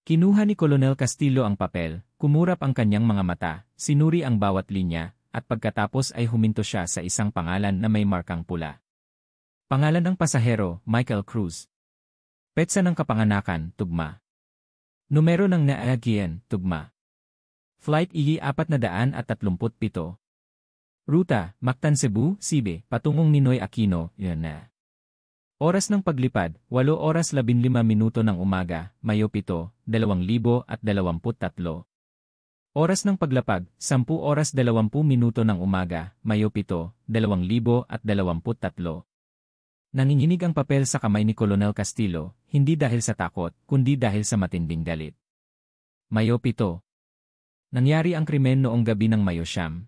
Kinuha ni Colonel Castillo ang papel, kumurap ang kanyang mga mata, sinuri ang bawat linya, at pagkatapos ay huminto siya sa isang pangalan na may markang pula. Pangalan ng pasahero, Michael Cruz. Petsa ng kapanganakan, tugma. Numero ng naagyan, tugma. Flight EE-437. Ruta, Mactan Cebu, Sibe, patungong Ninoy Aquino, yun na. Oras ng paglipad, 8:15 ng umaga, Mayo 7, 2023. Oras ng paglapag, 10:20 ng umaga, Mayo 7, 2023. Nanginginig ang papel sa kamay ni Colonel Castillo, hindi dahil sa takot, kundi dahil sa matinding galit. Mayo 7. Nangyari ang krimen noong gabi ng Mayo 9.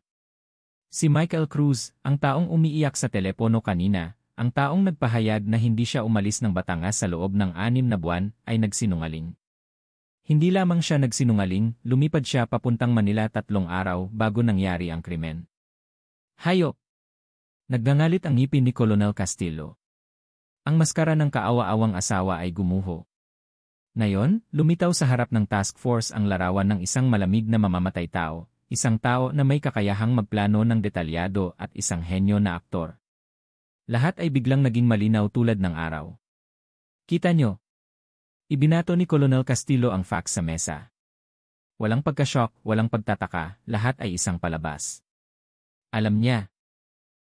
Si Michael Cruz, ang taong umiiyak sa telepono kanina, ang taong nagpahayag na hindi siya umalis ng Batangas sa loob ng 6 na buwan, ay nagsinungaling. Hindi lamang siya nagsinungaling, lumipad siya papuntang Manila 3 araw bago nangyari ang krimen. Hayop! Nagngangalit ang ngipin ni Colonel Castillo. Ang maskara ng kaawa-awang asawa ay gumuho. Ngayon, lumitaw sa harap ng task force ang larawan ng isang malamig na mamamatay tao, isang tao na may kakayahang magplano ng detalyado at isang henyo na aktor. Lahat ay biglang naging malinaw tulad ng araw. Kita nyo? Ibinato ni Colonel Castillo ang fax sa mesa. Walang pagka-shock, walang pagtataka, lahat ay isang palabas. Alam niya.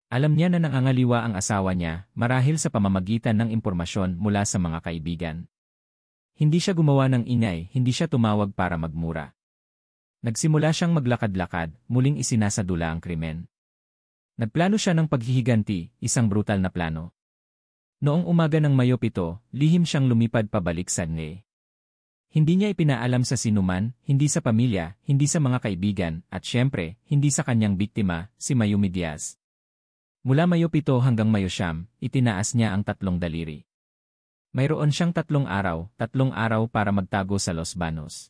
Alam niya na nangangaliwa ang asawa niya, marahil sa pamamagitan ng impormasyon mula sa mga kaibigan. Hindi siya gumawa ng ingay, hindi siya tumawag para magmura. Nagsimula siyang maglakad-lakad, muling isinasadula ang krimen. Nagplano siya ng paghihiganti, isang brutal na plano. Noong umaga ng Mayo 7, lihim siyang lumipad pabalik sa NE. Hindi niya ipinaalam sa sinuman, hindi sa pamilya, hindi sa mga kaibigan, at syempre, hindi sa kanyang biktima, si Mayumi Diaz. Mula Mayo 7 hanggang Mayo 9, itinaas niya ang 3 daliri. Mayroon siyang 3 araw para magtago sa Los Banos.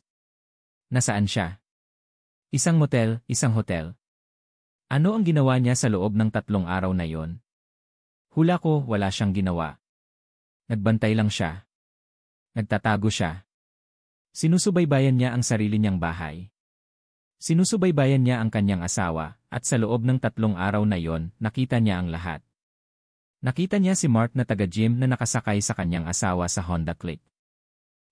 Nasaan siya? Isang motel, isang hotel. Ano ang ginawa niya sa loob ng 3 araw na yon? Hula ko, wala siyang ginawa. Nagbantay lang siya. Nagtatago siya. Sinusubaybayan niya ang sarili niyang bahay. Sinusubaybayan niya ang kanyang asawa, at sa loob ng 3 araw na yon, nakita niya ang lahat. Nakita niya si Mark na taga-gym na nakasakay sa kanyang asawa sa Honda Click.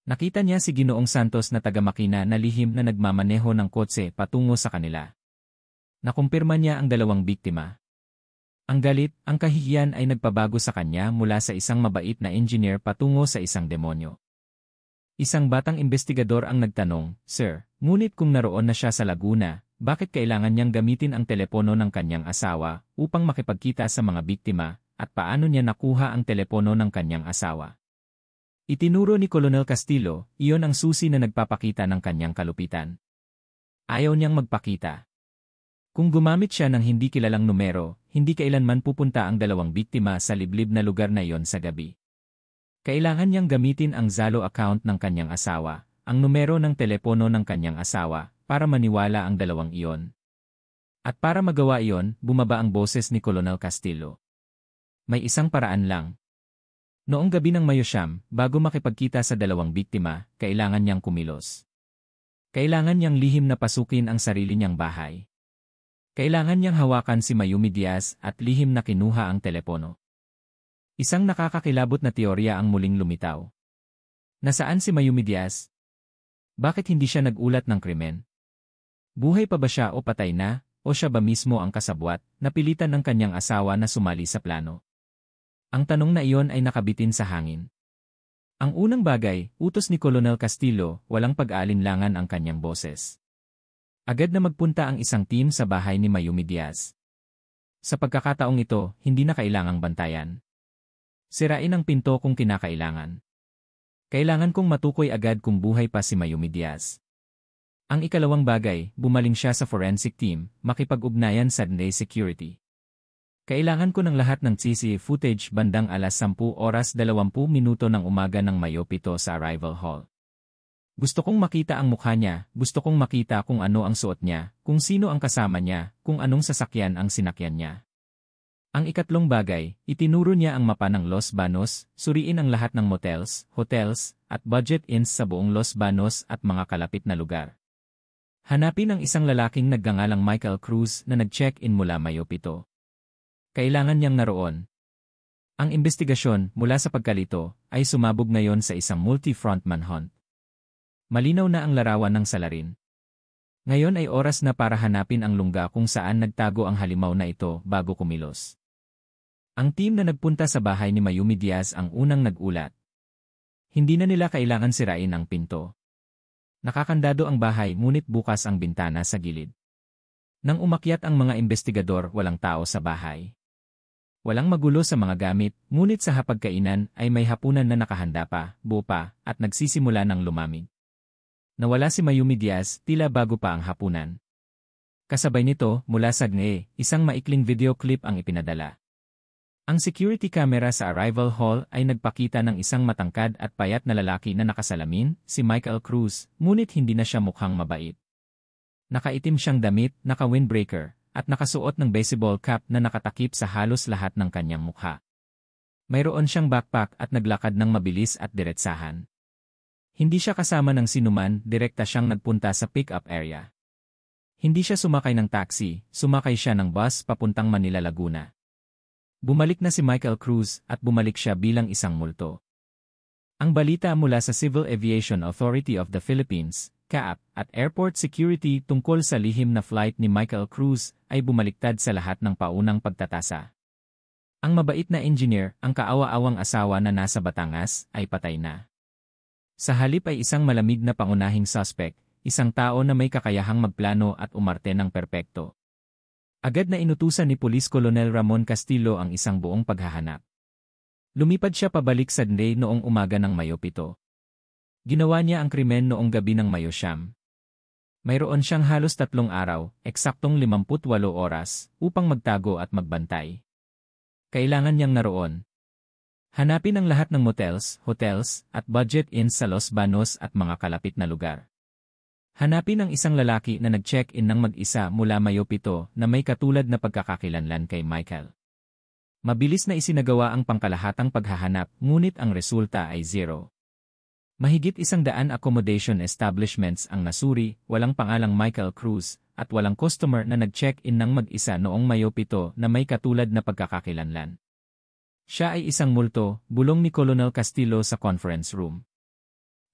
Nakita niya si Ginoong Santos na taga-makina na lihim na nagmamaneho ng kotse patungo sa kanila. Nakumpirma niya ang 2 biktima. Ang galit, ang kahihiyan ay nagpabago sa kanya mula sa isang mabait na engineer patungo sa isang demonyo. Isang batang investigador ang nagtanong, "Sir, ngunit kung naroon na siya sa Laguna, bakit kailangan niyang gamitin ang telepono ng kanyang asawa upang makipagkita sa mga biktima, at paano niya nakuha ang telepono ng kanyang asawa?" Itinuro ni Colonel Castillo, iyon ang susi na nagpapakita ng kanyang kalupitan. Ayaw niyang magpakita. Kung gumamit siya ng hindi kilalang numero, hindi kailanman pupunta ang 2 biktima sa liblib na lugar na iyon sa gabi. Kailangan niyang gamitin ang Zalo account ng kanyang asawa, ang numero ng telepono ng kanyang asawa, para maniwala ang 2 iyon. At para magawa iyon, bumaba ang boses ni Colonel Castillo. May isang paraan lang. Noong gabi ng Mayo 9, bago makipagkita sa 2 biktima, kailangan niyang kumilos. Kailangan niyang lihim na pasukin ang sarili niyang bahay. Kailangan niyang hawakan si Mayumi Diaz at lihim na kinuha ang telepono. Isang nakakakilabot na teorya ang muling lumitaw. Nasaan si Mayumi Diaz? Bakit hindi siya nagulat ng krimen? Buhay pa ba siya o patay na? o siya ba mismo ang kasabwat, napilitan ng kanyang asawa na sumali sa plano? Ang tanong na iyon ay nakabitin sa hangin. Ang unang bagay, utos ni Colonel Castillo, walang pag-aalinlangan ang kanyang boses. Agad na magpunta ang isang team sa bahay ni Mayumi Diaz. Sa pagkakataong ito, hindi na kailangang bantayan. Sirain ang pinto kung kinakailangan. Kailangan kong matukoy agad kung buhay pa si Mayumi Diaz. Ang ikalawang bagay, bumaling siya sa forensic team, makipag-ugnayan sa DNA Security. Kailangan ko ng lahat ng CCTV footage bandang alas 10:20 ng umaga ng Mayo 7 sa Arrival Hall. Gusto kong makita ang mukha niya, gusto kong makita kung ano ang suot niya, kung sino ang kasama niya, kung anong sasakyan ang sinakyan niya. Ang ikatlong bagay, itinuro niya ang mapa ng Los Banos, suriin ang lahat ng motels, hotels, at budget inns sa buong Los Banos at mga kalapit na lugar. Hanapin ang isang lalaking nagngangalang Michael Cruz na nag-check-in mula Mayo 7. Kailangan niyang naroon. Ang investigasyon mula sa pagkalito ay sumabog ngayon sa isang multi-front manhunt. Malinaw na ang larawan ng salarin. Ngayon ay oras na para hanapin ang lungga kung saan nagtago ang halimaw na ito bago kumilos. Ang team na nagpunta sa bahay ni Mayumi Diaz ang unang nag-ulat. Hindi na nila kailangan sirain ang pinto. Nakakandado ang bahay ngunit bukas ang bintana sa gilid. Nang umakyat ang mga investigador, walang tao sa bahay. Walang magulo sa mga gamit, ngunit sa hapagkainan ay may hapunan na nakahanda pa, buo pa, at nagsisimula ng lumamig. Nawala si Mayumi Diaz, tila bago pa ang hapunan. Kasabay nito, mula sa GNE, isang maikling video clip ang ipinadala. Ang security camera sa Arrival Hall ay nagpakita ng isang matangkad at payat na lalaki na nakasalamin, si Michael Cruz, ngunit hindi na siya mukhang mabait. Nakaitim siyang damit, naka-windbreaker, at nakasuot ng baseball cap na nakatakip sa halos lahat ng kanyang mukha. Mayroon siyang backpack at naglakad ng mabilis at diretsahan. Hindi siya kasama ng sinuman, direkta siyang nagpunta sa pick-up area. Hindi siya sumakay ng taxi, sumakay siya ng bus papuntang Manila, Laguna. Bumalik na si Michael Cruz at bumalik siya bilang isang multo. Ang balita mula sa Civil Aviation Authority of the Philippines, CAAP, at Airport Security tungkol sa lihim na flight ni Michael Cruz ay bumaliktad sa lahat ng paunang pagtatasa. Ang mabait na engineer, ang kaawa-awang asawa na nasa Batangas, ay patay na. Sa halip ay isang malamig na pangunahing suspect, isang tao na may kakayahang magplano at umarte ng perpekto. Agad na inutusan ni Police Colonel Ramon Castillo ang isang buong paghahanap. Lumipad siya pabalik sa GNE noong umaga ng Mayo 7. Ginawa niya ang krimen noong gabi ng Mayo 9. Mayroon siyang halos 3 araw, eksaktong 58 oras, upang magtago at magbantay. Kailangan niyang naroon. Hanapin ang lahat ng motels, hotels, at budget inns sa Los Banos at mga kalapit na lugar. Hanapin ang isang lalaki na nag-check-in ng mag-isa mula Mayo 7 na may katulad na pagkakakilanlan kay Michael. Mabilis na isinagawa ang pangkalahatang paghahanap, ngunit ang resulta ay 0. Mahigit 100 accommodation establishments ang nasuri, walang pangalang Michael Cruz, at walang customer na nag-check-in ng mag-isa noong Mayo 7 na may katulad na pagkakakilanlan. Siya ay isang multo, bulong ni Colonel Castillo sa conference room.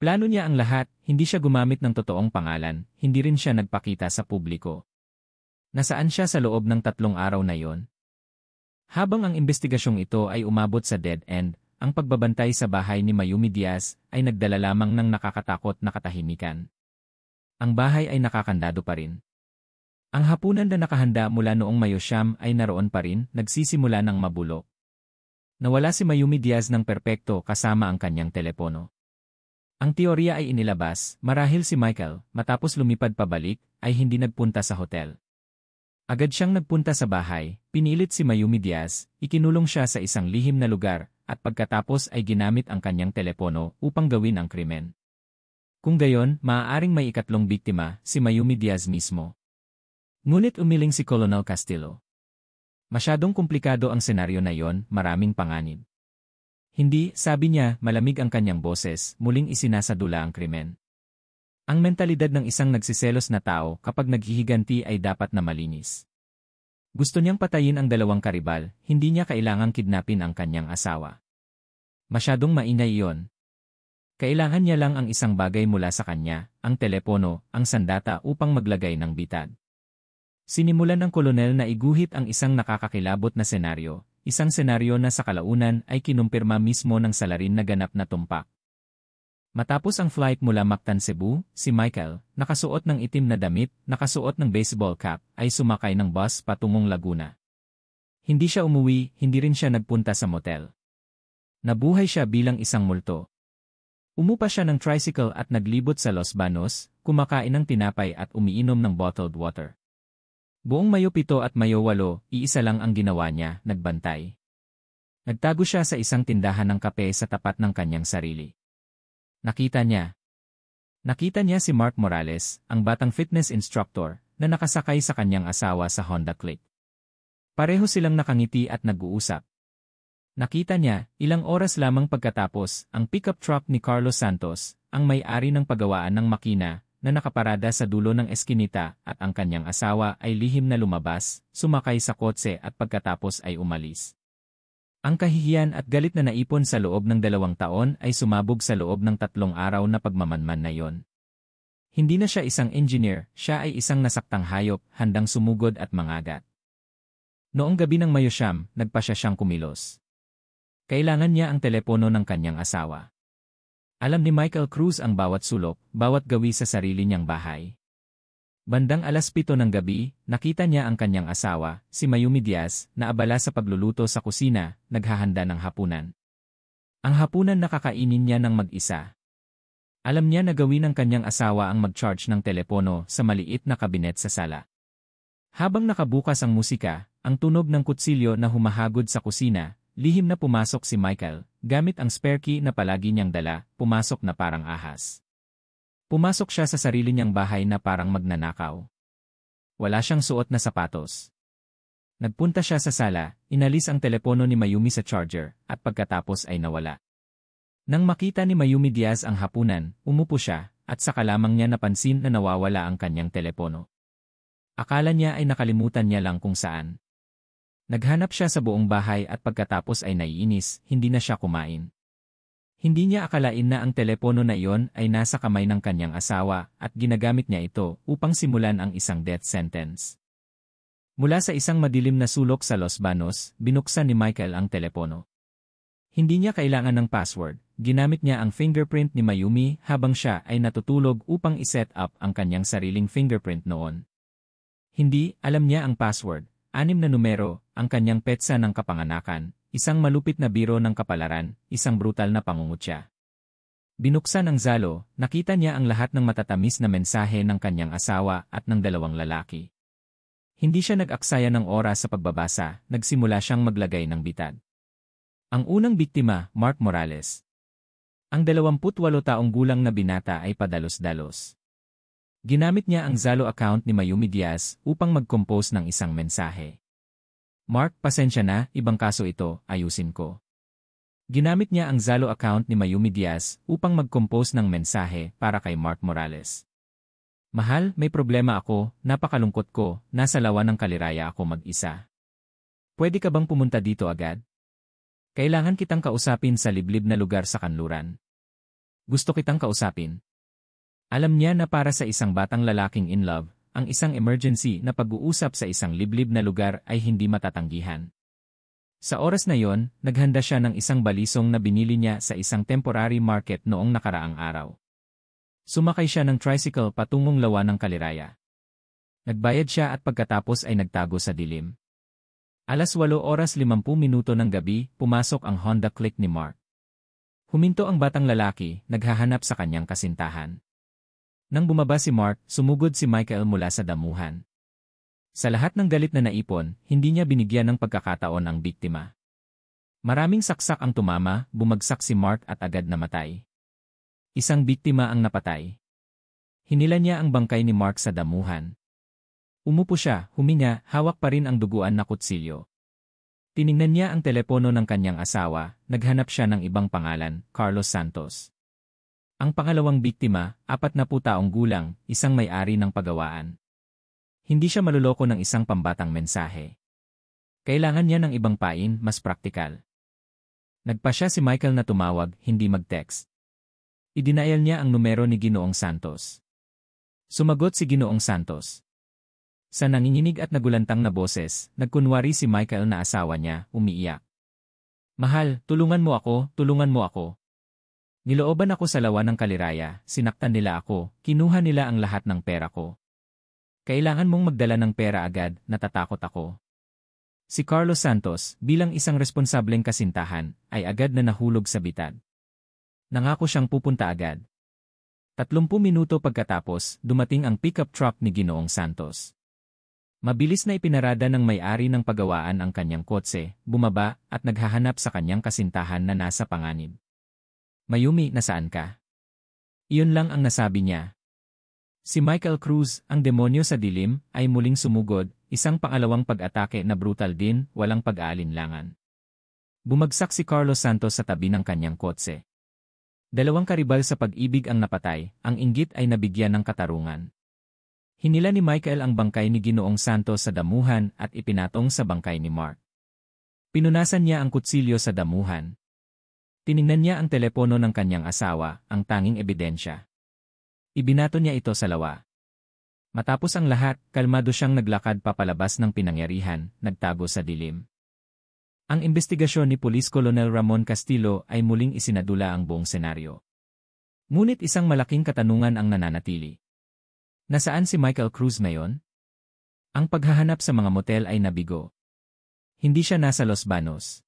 Plano niya ang lahat, hindi siya gumamit ng totoong pangalan, hindi rin siya nagpakita sa publiko. Nasaan siya sa loob ng 3 araw na yon? Habang ang investigasyong ito ay umabot sa dead end, ang pagbabantay sa bahay ni Mayumi Diaz ay nagdala lamang ng nakakatakot na katahimikan. Ang bahay ay nakakandado pa rin. Ang hapunan na nakahanda mula noong Mayo 9 ay naroon pa rin, nagsisimula ng mabulok. Nawala si Mayumi Diaz ng perpekto kasama ang kanyang telepono. Ang teorya ay inilabas, marahil si Michael, matapos lumipad pabalik, ay hindi nagpunta sa hotel. Agad siyang nagpunta sa bahay, pinilit si Mayumi Diaz, ikinulong siya sa isang lihim na lugar, at pagkatapos ay ginamit ang kanyang telepono upang gawin ang krimen. Kung gayon, maaaring may ikatlong biktima, si Mayumi Diaz mismo. Ngunit umiling si Colonel Castillo. Masyadong komplikado ang senaryo na yon, maraming panganib. Hindi, sabi niya, malamig ang kanyang boses, muling isinasadula ang krimen. Ang mentalidad ng isang nagsiselos na tao kapag naghihiganti ay dapat na malinis. Gusto niyang patayin ang 2 karibal, hindi niya kailangang kidnapin ang kanyang asawa. Masyadong maingay iyon. Kailangan niya lang ang isang bagay mula sa kanya, ang telepono, ang sandata upang maglagay ng bitad. Sinimulan ng kolonel na iguhit ang isang nakakakilabot na senaryo, isang senaryo na sa kalaunan ay kinumpirma mismo ng salarin na ganap na tumpak. Matapos ang flight mula Mactan, Cebu, si Michael, nakasuot ng itim na damit, nakasuot ng baseball cap, ay sumakay ng bus patungong Laguna. Hindi siya umuwi, hindi rin siya nagpunta sa motel. Nabuhay siya bilang isang multo. Umupa siya ng tricycle at naglibot sa Los Banos, kumakain ng tinapay at umiinom ng bottled water. Buong Mayo 7 at Mayo 8, iisa lang ang ginawa niya, nagbantay. Nagtago siya sa isang tindahan ng kape sa tapat ng kanyang sarili. Nakita niya si Mark Morales, ang batang fitness instructor, na nakasakay sa kanyang asawa sa Honda Click. Pareho silang nakangiti at nag-uusap. Nakita niya, ilang oras lamang pagkatapos, ang pickup truck ni Carlos Santos, ang may-ari ng paggawaan ng makina, na nakaparada sa dulo ng eskinita at ang kanyang asawa ay lihim na lumabas, sumakay sa kotse at pagkatapos ay umalis. Ang kahihiyan at galit na naipon sa loob ng 2 taon ay sumabog sa loob ng 3 araw na pagmamanman na yon. Hindi na siya isang engineer, siya ay isang nasaktang hayop, handang sumugod at mangagat. Noong gabi ng Mayo 9, nagpasya siyang kumilos. Kailangan niya ang telepono ng kanyang asawa. Alam ni Michael Cruz ang bawat sulok, bawat gawi sa sarili niyang bahay. Bandang 7:00 ng gabi, nakita niya ang kanyang asawa, si Mayumi Diaz, na abala sa pagluluto sa kusina, naghahanda ng hapunan. Ang hapunan na kakainin niya ng mag-isa. Alam niya na gawin ng kanyang asawa ang mag-charge ng telepono sa maliit na kabinet sa sala. Habang nakabukas ang musika, ang tunog ng kutsilyo na humahagod sa kusina, lihim na pumasok si Michael, gamit ang spare key na palagi niyang dala, pumasok na parang ahas. Pumasok siya sa sarili niyang bahay na parang magnanakaw. Wala siyang suot na sapatos. Nagpunta siya sa sala, inalis ang telepono ni Mayumi sa charger, at pagkatapos ay nawala. Nang makita ni Mayumi Diaz ang hapunan, umupo siya, at saka lamang niya napansin na nawawala ang kanyang telepono. Akala niya ay nakalimutan niya lang kung saan. Naghanap siya sa buong bahay at pagkatapos ay naiinis, hindi na siya kumain. Hindi niya akalain na ang telepono na iyon ay nasa kamay ng kanyang asawa at ginagamit niya ito upang simulan ang isang death sentence. Mula sa isang madilim na sulok sa Los Banos, binuksan ni Michael ang telepono. Hindi niya kailangan ng password, ginamit niya ang fingerprint ni Mayumi habang siya ay natutulog upang iset up ang kanyang sariling fingerprint noon. Hindi, alam niya ang password, 6 na numero, ang kanyang petsa ng kapanganakan, isang malupit na biro ng kapalaran, isang brutal na pangungutya. Binuksan ang Zalo, nakita niya ang lahat ng matatamis na mensahe ng kanyang asawa at ng 2 lalaki. Hindi siya nag-aksaya ng oras sa pagbabasa, nagsimula siyang maglagay ng bitad. Ang unang biktima, Mark Morales. Ang 28 taong gulang na binata ay padalos-dalos. Ginamit niya ang Zalo account ni Mayumi Diaz upang mag-compose ng isang mensahe. Mark, pasensya na, ibang kaso ito, ayusin ko. Ginamit niya ang Zalo account ni Mayumi Diaz upang mag-compose ng mensahe para kay Mark Morales. Mahal, may problema ako, napakalungkot ko, nasa lawa ng kaliraya ako mag-isa. Pwede ka bang pumunta dito agad? Kailangan kitang kausapin sa liblib na lugar sa kanluran. Gusto kitang kausapin. Alam niya na para sa isang batang lalaking in love, ang isang emergency na pag-uusap sa isang liblib na lugar ay hindi matatanggihan. Sa oras na yon, naghanda siya ng isang balisong na binili niya sa isang temporary market noong nakaraang araw. Sumakay siya ng tricycle patungong lawa ng kaliraya. Nagbayad siya at pagkatapos ay nagtago sa dilim. 8:50 ng gabi, pumasok ang Honda Click ni Mark. Huminto ang batang lalaki, naghahanap sa kanyang kasintahan. Nang bumaba si Mark, sumugod si Michael mula sa damuhan. Sa lahat ng galit na naipon, hindi niya binigyan ng pagkakataon ang biktima. Maraming saksak ang tumama, bumagsak si Mark at agad namatay. Isang biktima ang napatay. Hinila niya ang bangkay ni Mark sa damuhan. Umupo siya, huminga, hawak pa rin ang duguan na kutsilyo. Tiningnan niya ang telepono ng kanyang asawa, naghanap siya ng ibang pangalan, Carlos Santos. Ang pangalawang biktima, 40 taong gulang, isang may-ari ng pagawaan. Hindi siya maluloko ng isang pambatang mensahe. Kailangan niya ng ibang pain, mas praktikal. Nagpasya si Michael na tumawag, hindi mag-text. Idinayal niya ang numero ni Ginoong Santos. Sumagot si Ginoong Santos. Sa nanginginig at nagulantang na boses, nagkunwari si Michael na asawa niya, umiiyak. Mahal, tulungan mo ako, tulungan mo ako. Nilooban ako sa lawa ng kaliraya, sinaktan nila ako, kinuha nila ang lahat ng pera ko. Kailangan mong magdala ng pera agad, natatakot ako. Si Carlos Santos, bilang isang responsableng kasintahan, ay agad na nahulog sa bitad. Nangako siyang pupunta agad. 30 minuto pagkatapos, dumating ang pickup truck ni Ginoong Santos. Mabilis na ipinarada ng may-ari ng pagawaan ang kanyang kotse, bumaba, at naghahanap sa kanyang kasintahan na nasa panganib. Mayumi, nasaan ka? Iyon lang ang nasabi niya. Si Michael Cruz, ang demonyo sa dilim, ay muling sumugod, isang pangalawang pag-atake na brutal din, walang pag-aalinlangan. Bumagsak si Carlos Santos sa tabi ng kanyang kotse. 2 karibal sa pag-ibig ang napatay, ang inggit ay nabigyan ng katarungan. Hinila ni Michael ang bangkay ni Ginoong Santos sa damuhan at ipinatong sa bangkay ni Mark. Pinunasan niya ang kutsilyo sa damuhan. Tiningnan niya ang telepono ng kanyang asawa, ang tanging ebidensya. Ibinato niya ito sa lawa. Matapos ang lahat, kalmado siyang naglakad papalabas ng pinangyarihan, nagtago sa dilim. Ang investigasyon ni Police Colonel Ramon Castillo ay muling isinadula ang buong senaryo. Ngunit isang malaking katanungan ang nananatili. Nasaan si Michael Cruz ngayon? Ang paghahanap sa mga motel ay nabigo. Hindi siya nasa Los Banos.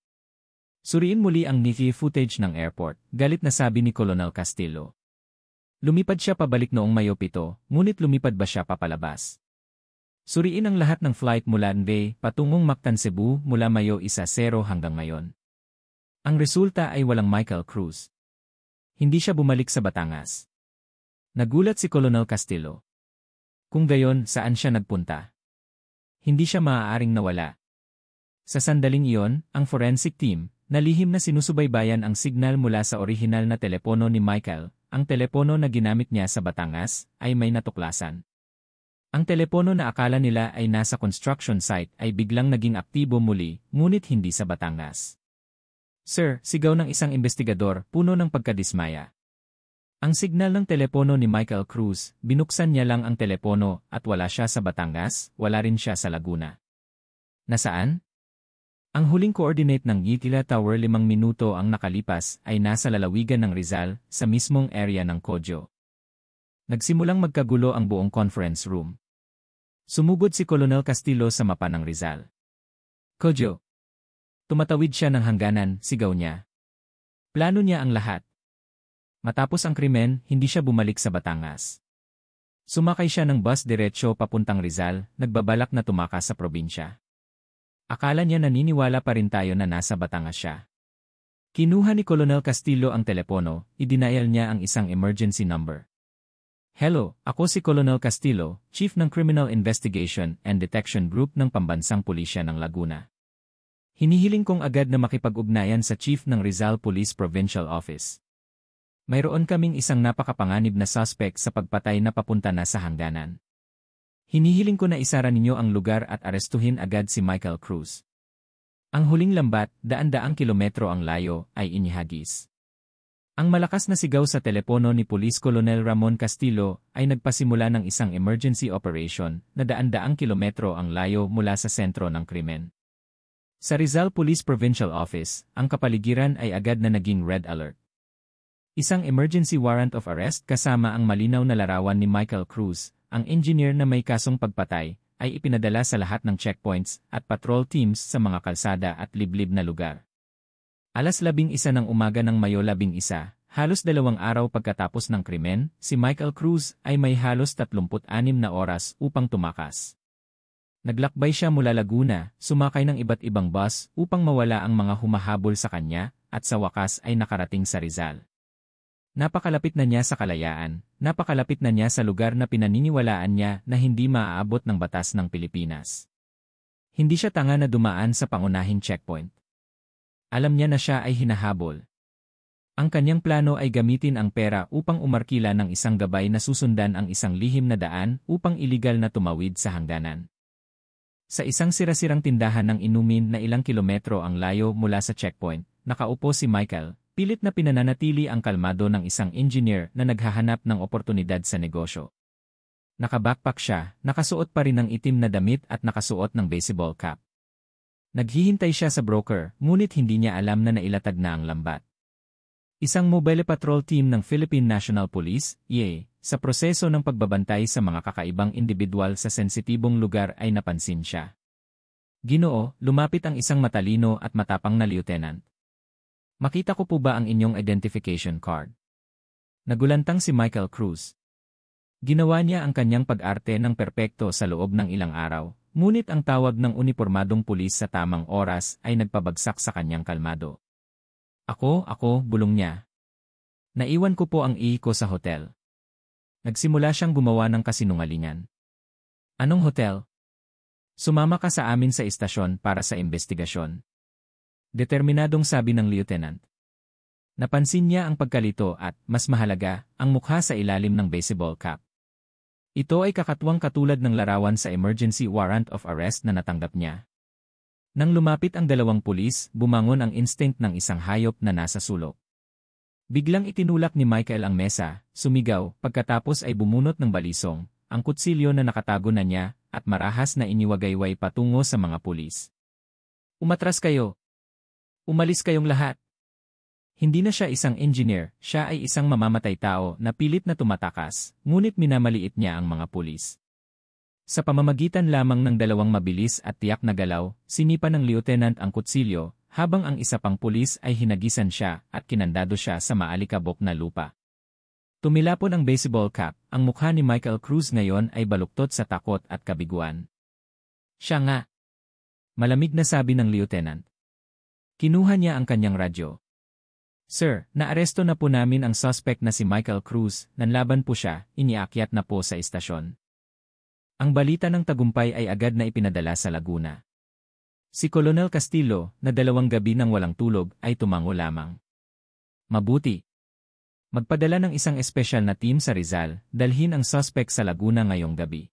Suriin muli ang NICI footage ng airport, galit na sabi ni Colonel Castillo. Lumipad siya pabalik noong Mayo 7, ngunit lumipad ba siya papalabas? Suriin ang lahat ng flight mula Nve patungong Mactan, Cebu mula Mayo 10 hanggang ngayon. Ang resulta ay walang Michael Cruz. Hindi siya bumalik sa Batangas. Nagulat si Colonel Castillo. Kung gayon, saan siya nagpunta? Hindi siya maaaring nawala. Sa sandaling iyon, ang forensic team, na lihim na sinusubaybayan ang signal mula sa orihinal na telepono ni Michael, ang telepono na ginamit niya sa Batangas, ay may natuklasan. Ang telepono na akala nila ay nasa construction site ay biglang naging aktibo muli, ngunit hindi sa Batangas. Sir, sigaw ng isang investigador, puno ng pagkadismaya. Ang signal ng telepono ni Michael Cruz, binuksan niya lang ang telepono at wala siya sa Batangas, wala rin siya sa Laguna. Nasaan? Ang huling coordinate ng Yitila Tower 5 minuto ang nakalipas ay nasa lalawigan ng Rizal, sa mismong area ng Kodyo. Nagsimulang magkagulo ang buong conference room. Sumugod si Colonel Castillo sa mapa ng Rizal. Kodyo. Tumatawid siya ng hangganan, sigaw niya. Plano niya ang lahat. Matapos ang krimen, hindi siya bumalik sa Batangas. Sumakay siya ng bus diretsyo papuntang Rizal, nagbabalak na tumakas sa probinsya. Akala niya naniniwala pa rin tayo na nasa Batangas siya. Kinuha ni Colonel Castillo ang telepono, idinayal niya ang isang emergency number. Hello, ako si Colonel Castillo, Chief ng Criminal Investigation and Detection Group ng Pambansang Pulisya ng Laguna. Hinihiling kong agad na makipag-ugnayan sa Chief ng Rizal Police Provincial Office. Mayroon kaming isang napakapanganib na suspect sa pagpatay na papunta na sa hangganan. Hinihiling ko na isara ninyo ang lugar at arestuhin agad si Michael Cruz. Ang huling lambat, daan-daang kilometro ang layo, ay inihagis. Ang malakas na sigaw sa telepono ni Police Colonel Ramon Castillo ay nagpasimula ng isang emergency operation na daan-daang kilometro ang layo mula sa sentro ng krimen. Sa Rizal Police Provincial Office, ang kapaligiran ay agad na naging red alert. Isang emergency warrant of arrest kasama ang malinaw na larawan ni Michael Cruz, ang engineer na may kasong pagpatay, ay ipinadala sa lahat ng checkpoints at patrol teams sa mga kalsada at liblib na lugar. 11:00 ng umaga ng Mayo 11, halos 2 araw pagkatapos ng krimen, si Michael Cruz ay may halos 36 na oras upang tumakas. Naglakbay siya mula Laguna, sumakay ng iba't ibang bus upang mawala ang mga humahabol sa kanya, at sa wakas ay nakarating sa Rizal. Napakalapit na niya sa kalayaan, napakalapit na niya sa lugar na pinaniniwalaan niya na hindi maaabot ng batas ng Pilipinas. Hindi siya tanga na dumaan sa pangunahing checkpoint. Alam niya na siya ay hinahabol. Ang kanyang plano ay gamitin ang pera upang umarkila ng isang gabay na susundan ang isang lihim na daan upang iligal na tumawid sa hangganan. Sa isang sirasirang tindahan ng inumin na ilang kilometro ang layo mula sa checkpoint, nakaupo si Michael, pilit na pinananatili ang kalmado ng isang engineer na naghahanap ng oportunidad sa negosyo. Nakabackpack siya, nakasuot pa rin ng itim na damit at nakasuot ng baseball cap. Naghihintay siya sa broker, ngunit hindi niya alam na nailatag na ang lambat. Isang mobile patrol team ng Philippine National Police, EA, sa proseso ng pagbabantay sa mga kakaibang individual sa sensitibong lugar ay napansin siya. Ginoo, lumapit ang isang matalino at matapang na lieutenant. Makita ko po ba ang inyong identification card? Nagulantang si Michael Cruz. Ginawa niya ang kanyang pag-arte ng perpekto sa loob ng ilang araw, ngunit ang tawag ng unipormadong pulis sa tamang oras ay nagpabagsak sa kanyang kalmado. Ako, bulong niya. Naiwan ko po ang ko sa hotel. Nagsimula siyang gumawa ng kasinungalingan. Anong hotel? Sumama ka sa amin sa istasyon para sa investigasyon. Determinadong sabi ng lieutenant. Napansin niya ang pagkalito at, mas mahalaga, ang mukha sa ilalim ng baseball cap. Ito ay kakatwang katulad ng larawan sa emergency warrant of arrest na natanggap niya. Nang lumapit ang dalawang pulis, bumangon ang instinct ng isang hayop na nasa sulok. Biglang itinulak ni Michael ang mesa, sumigaw, pagkatapos ay bumunot ng balisong, ang kutsilyo na nakatago na niya, at marahas na iniwagayway patungo sa mga pulis. Umatras kayo! Umalis kayong lahat! Hindi na siya isang engineer, siya ay isang mamamatay tao na pilit na tumatakas, ngunit minamaliit niya ang mga pulis. Sa pamamagitan lamang ng dalawang mabilis at tiyak na galaw, sinipa ng lieutenant ang kutsilyo, habang ang isa pang pulis ay hinagisan siya at kinandado siya sa maalikabok na lupa. Tumilapon ang baseball cap, ang mukha ni Michael Cruz ngayon ay baluktot sa takot at kabiguan. Siya nga! Malamig na sabi ng lieutenant. Kinuha niya ang kanyang radyo. Sir, naaresto na po namin ang suspect na si Michael Cruz, nanlaban po siya, iniakyat na po sa istasyon. Ang balita ng tagumpay ay agad na ipinadala sa Laguna. Si Colonel Castillo, na 2 gabi nang walang tulog, ay tumango lamang. Mabuti. Magpadala ng isang espesyal na team sa Rizal, dalhin ang suspect sa Laguna ngayong gabi.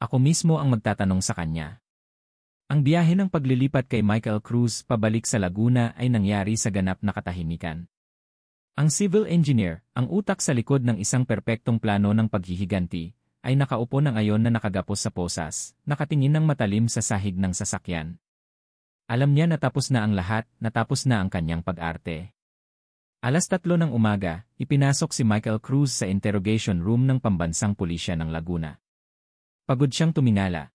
Ako mismo ang magtatanong sa kanya. Ang biyahe ng paglilipat kay Michael Cruz pabalik sa Laguna ay nangyari sa ganap na katahimikan. Ang civil engineer, ang utak sa likod ng isang perpektong plano ng paghihiganti, ay nakaupo na ngayon na nakagapos sa posas, nakatingin ng matalim sa sahig ng sasakyan. Alam niya natapos na ang lahat, natapos na ang kanyang pag-arte. 3:00 ng umaga, ipinasok si Michael Cruz sa interrogation room ng Pambansang Pulisya ng Laguna. Pagod siyang tumingala.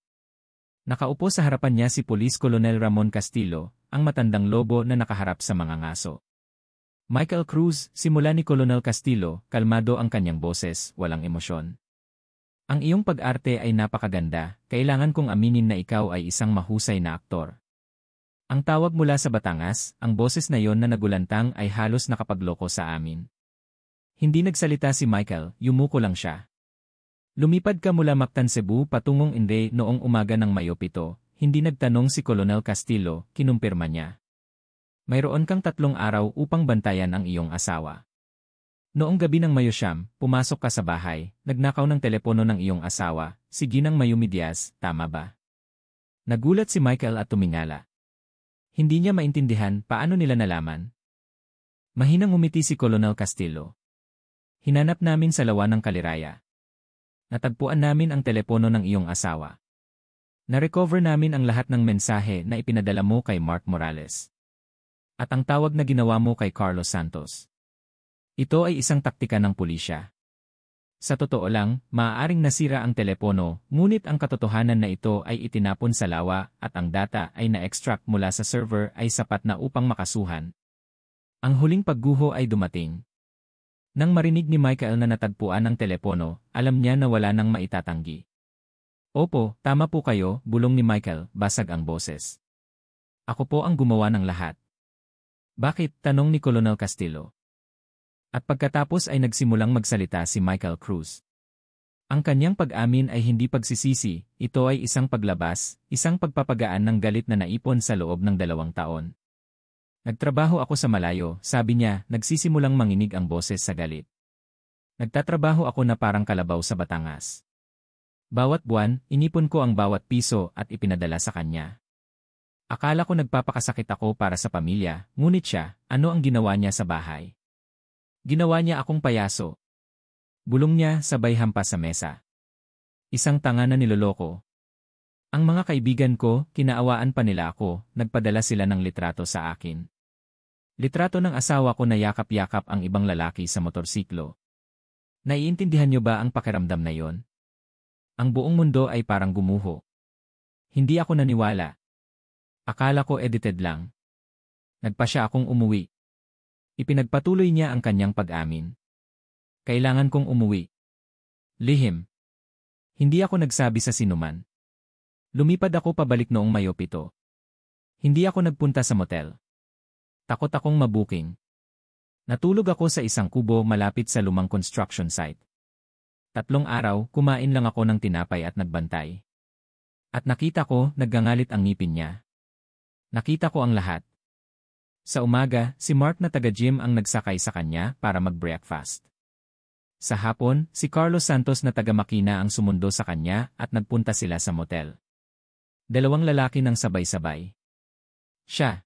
Nakaupo sa harapan niya si Police Colonel Ramon Castillo, ang matandang lobo na nakaharap sa mga ngaso. Michael Cruz, simula ni Colonel Castillo, kalmado ang kanyang boses, walang emosyon. Ang iyong pag-arte ay napakaganda, kailangan kong aminin na ikaw ay isang mahusay na aktor. Ang tawag mula sa Batangas, ang boses na yon na nagulantang ay halos nakapagloko sa amin. Hindi nagsalita si Michael, yumuko lang siya. Lumipad ka mula Mactan, Cebu patungong Inday noong umaga ng Mayo 7, hindi nagtanong si Colonel Castillo, kinumpirma niya. Mayroon kang 3 araw upang bantayan ang iyong asawa. Noong gabi ng Mayo 9, pumasok ka sa bahay, nagnakaw ng telepono ng iyong asawa, si Ginang Mayumi Diaz, tama ba? Nagulat si Michael at tumingala. Hindi niya maintindihan paano nila nalaman. Mahinang umiti si Colonel Castillo. Hinanap namin sa lawa ng Kaliraya. Natagpuan namin ang telepono ng iyong asawa. Na-recover namin ang lahat ng mensahe na ipinadala mo kay Mark Morales. At ang tawag na ginawa mo kay Carlos Santos. Ito ay isang taktika ng pulisya. Sa totoo lang, maaaring nasira ang telepono, ngunit ang katotohanan na ito ay itinapon sa lawa at ang data ay na-extract mula sa server ay sapat na upang makasuhan. Ang huling pagguho ay dumating. Nang marinig ni Michael na natagpuan ang telepono, alam niya na wala nang maitatanggi. Opo, tama po kayo, bulong ni Michael, basag ang boses. Ako po ang gumawa ng lahat. Bakit? Tanong ni Colonel Castillo. At pagkatapos ay nagsimulang magsalita si Michael Cruz. Ang kanyang pag-amin ay hindi pagsisisi, ito ay isang paglabas, isang pagpapagaan ng galit na naipon sa loob ng 2 taon. Nagtrabaho ako sa malayo, sabi niya, nagsisimulang manginig ang boses sa galit. Nagtatrabaho ako na parang kalabaw sa Batangas. Bawat buwan, inipon ko ang bawat piso at ipinadala sa kanya. Akala ko nagpapakasakit ako para sa pamilya, ngunit siya, ano ang ginawa niya sa bahay? Ginawa niya akong payaso. Bulong niya sabay hampas sa mesa. Isang tanga na niloloko. Ang mga kaibigan ko, kinaawaan pa nila ako, nagpadala sila ng litrato sa akin. Litrato ng asawa ko na yakap-yakap ang ibang lalaki sa motorsiklo. Naiintindihan niyo ba ang pakiramdam na yon? Ang buong mundo ay parang gumuho. Hindi ako naniwala. Akala ko edited lang. Nagpa siya akong umuwi. Ipinagpatuloy niya ang kanyang pag-amin. Kailangan kong umuwi. Lihim. Hindi ako nagsabi sa sinuman. Lumipad ako pabalik noong Mayo 7. Hindi ako nagpunta sa motel. Takot akong mabuking. Natulog ako sa isang kubo malapit sa lumang construction site. 3 araw, kumain lang ako ng tinapay at nagbantay. At nakita ko, naggangalit ang ngipin niya. Nakita ko ang lahat. Sa umaga, si Mark na taga-gym ang nagsakay sa kanya para mag-breakfast. Sa hapon, si Carlos Santos na taga-makina ang sumundo sa kanya at nagpunta sila sa motel. 2 lalaki ng sabay-sabay. Siya.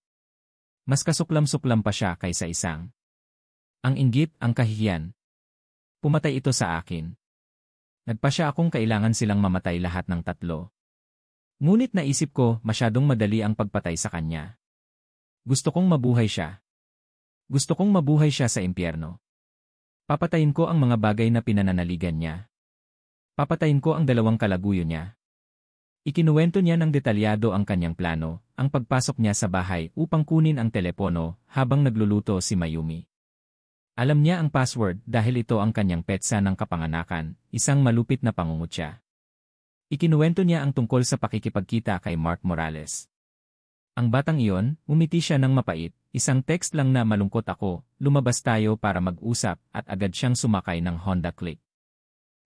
Mas kasuklam-suklam pa siya kaysa isang. Ang inggit, ang kahihiyan. Pumatay ito sa akin. Nagpa siya akong kailangan silang mamatay lahat ng 3. Ngunit naisip ko, masyadong madali ang pagpatay sa kanya. Gusto kong mabuhay siya. Gusto kong mabuhay siya sa impyerno. Papatayin ko ang mga bagay na pinananaligan niya. Papatayin ko ang 2 kalaguyo niya. Ikinuwento niya ng detalyado ang kanyang plano, ang pagpasok niya sa bahay upang kunin ang telepono habang nagluluto si Mayumi. Alam niya ang password dahil ito ang kanyang petsa ng kapanganakan, isang malupit na pangungutya. Ikinuwento niya ang tungkol sa pakikipagkita kay Mark Morales. Ang batang iyon, umiti siya ng mapait, isang text lang na malungkot ako, lumabas tayo para mag-usap at agad siyang sumakay ng Honda Click.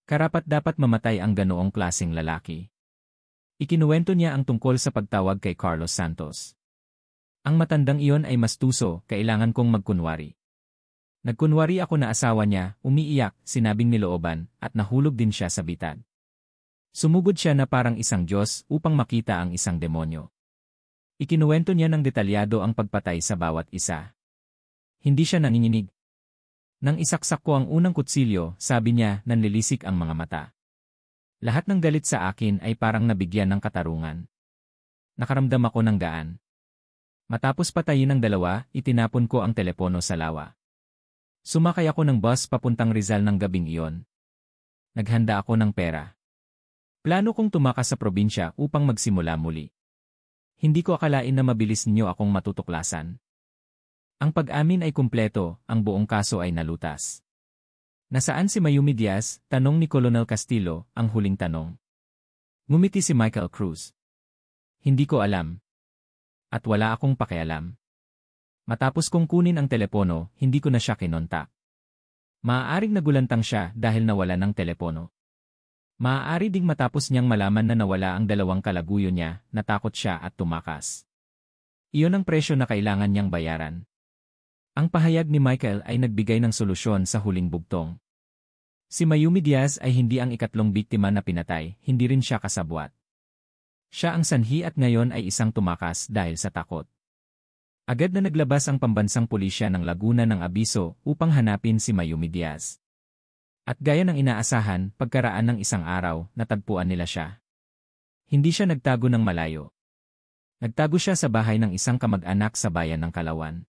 Karapat dapat mamatay ang ganoong klaseng lalaki. Ikinuwento niya ang tungkol sa pagtawag kay Carlos Santos. Ang matandang iyon ay mastuso, kailangan kong magkunwari. Nagkunwari ako na asawa niya, umiiyak, sinabing nilooban, at nahulog din siya sa bitad. Sumugod siya na parang isang Diyos upang makita ang isang demonyo. Ikinuwento niya ng detalyado ang pagpatay sa bawat isa. Hindi siya nanginginig. Nang isaksak ko ang unang kutsilyo, sabi niya, nanlilisik ang mga mata. Lahat ng galit sa akin ay parang nabigyan ng katarungan. Nakaramdam ako ng gaan. Matapos patayin ng 2, itinapon ko ang telepono sa lawa. Sumakay ako ng bus papuntang Rizal ng gabing iyon. Naghanda ako ng pera. Plano kong tumakas sa probinsya upang magsimula muli. Hindi ko akalain na mabilis niyo akong matutuklasan. Ang pag-amin ay kumpleto, ang buong kaso ay nalutas. Nasaan si Mayumi Diaz? Tanong ni Colonel Castillo, ang huling tanong. Ngumiti si Michael Cruz. Hindi ko alam. At wala akong pakialam. Matapos kong kunin ang telepono, hindi ko na siya kinontak. Maaaring nagulantang siya dahil nawala ng telepono. Maaari ding matapos niyang malaman na nawala ang 2 kalaguyo niya, natakot siya at tumakas. Iyon ang presyo na kailangan niyang bayaran. Ang pahayag ni Michael ay nagbigay ng solusyon sa huling bugtong. Si Mayumi Diaz ay hindi ang 3 biktima na pinatay, hindi rin siya kasabwat. Siya ang sanhi at ngayon ay isang tumakas dahil sa takot. Agad na naglabas ang pambansang pulisya ng Laguna ng abiso upang hanapin si Mayumi Diaz. At gaya ng inaasahan, pagkaraan ng 1 araw, natagpuan nila siya. Hindi siya nagtago ng malayo. Nagtago siya sa bahay ng isang kamag-anak sa bayan ng Kalawan.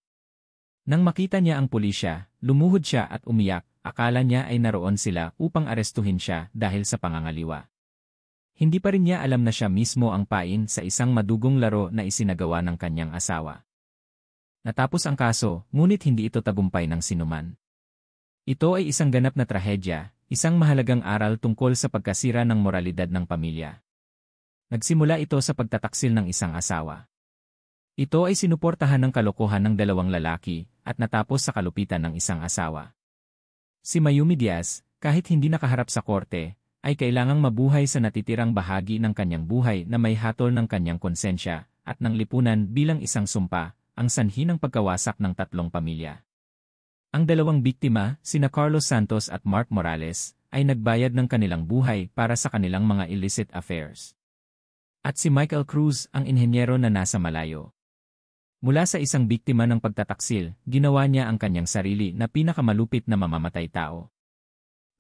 Nang makita niya ang pulisya, lumuhod siya at umiyak, akala niya ay naroon sila upang arestuhin siya dahil sa pangangaliwa. Hindi pa rin niya alam na siya mismo ang pain sa isang madugong laro na isinagawa ng kanyang asawa. Natapos ang kaso, ngunit hindi ito tagumpay ng sinuman. Ito ay isang ganap na trahedya, isang mahalagang aral tungkol sa pagkasira ng moralidad ng pamilya. Nagsimula ito sa pagtataksil ng isang asawa. Ito ay sinuportahan ng kalokohan ng 2 lalaki at natapos sa kalupitan ng isang asawa. Si Mayumi Diaz, kahit hindi nakaharap sa korte, ay kailangang mabuhay sa natitirang bahagi ng kanyang buhay na may hatol ng kanyang konsensya at ng lipunan bilang isang sumpa, ang sanhi ng pagkawasak ng 3 pamilya. Ang 2 biktima, sina Carlos Santos at Mark Morales, ay nagbayad ng kanilang buhay para sa kanilang mga illicit affairs. At si Michael Cruz, ang inhenyero na nasa malayo. Mula sa isang biktima ng pagtataksil, ginawa niya ang kanyang sarili na pinakamalupit na mamamatay tao.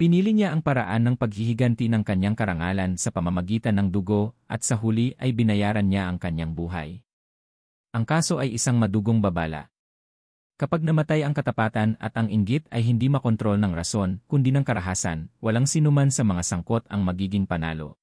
Pinili niya ang paraan ng paghihiganti ng kanyang karangalan sa pamamagitan ng dugo at sa huli ay binayaran niya ang kanyang buhay. Ang kaso ay isang madugong babala. Kapag namatay ang katapatan at ang inggit ay hindi makontrol ng rason kundi ng karahasan, walang sinuman sa mga sangkot ang magiging panalo.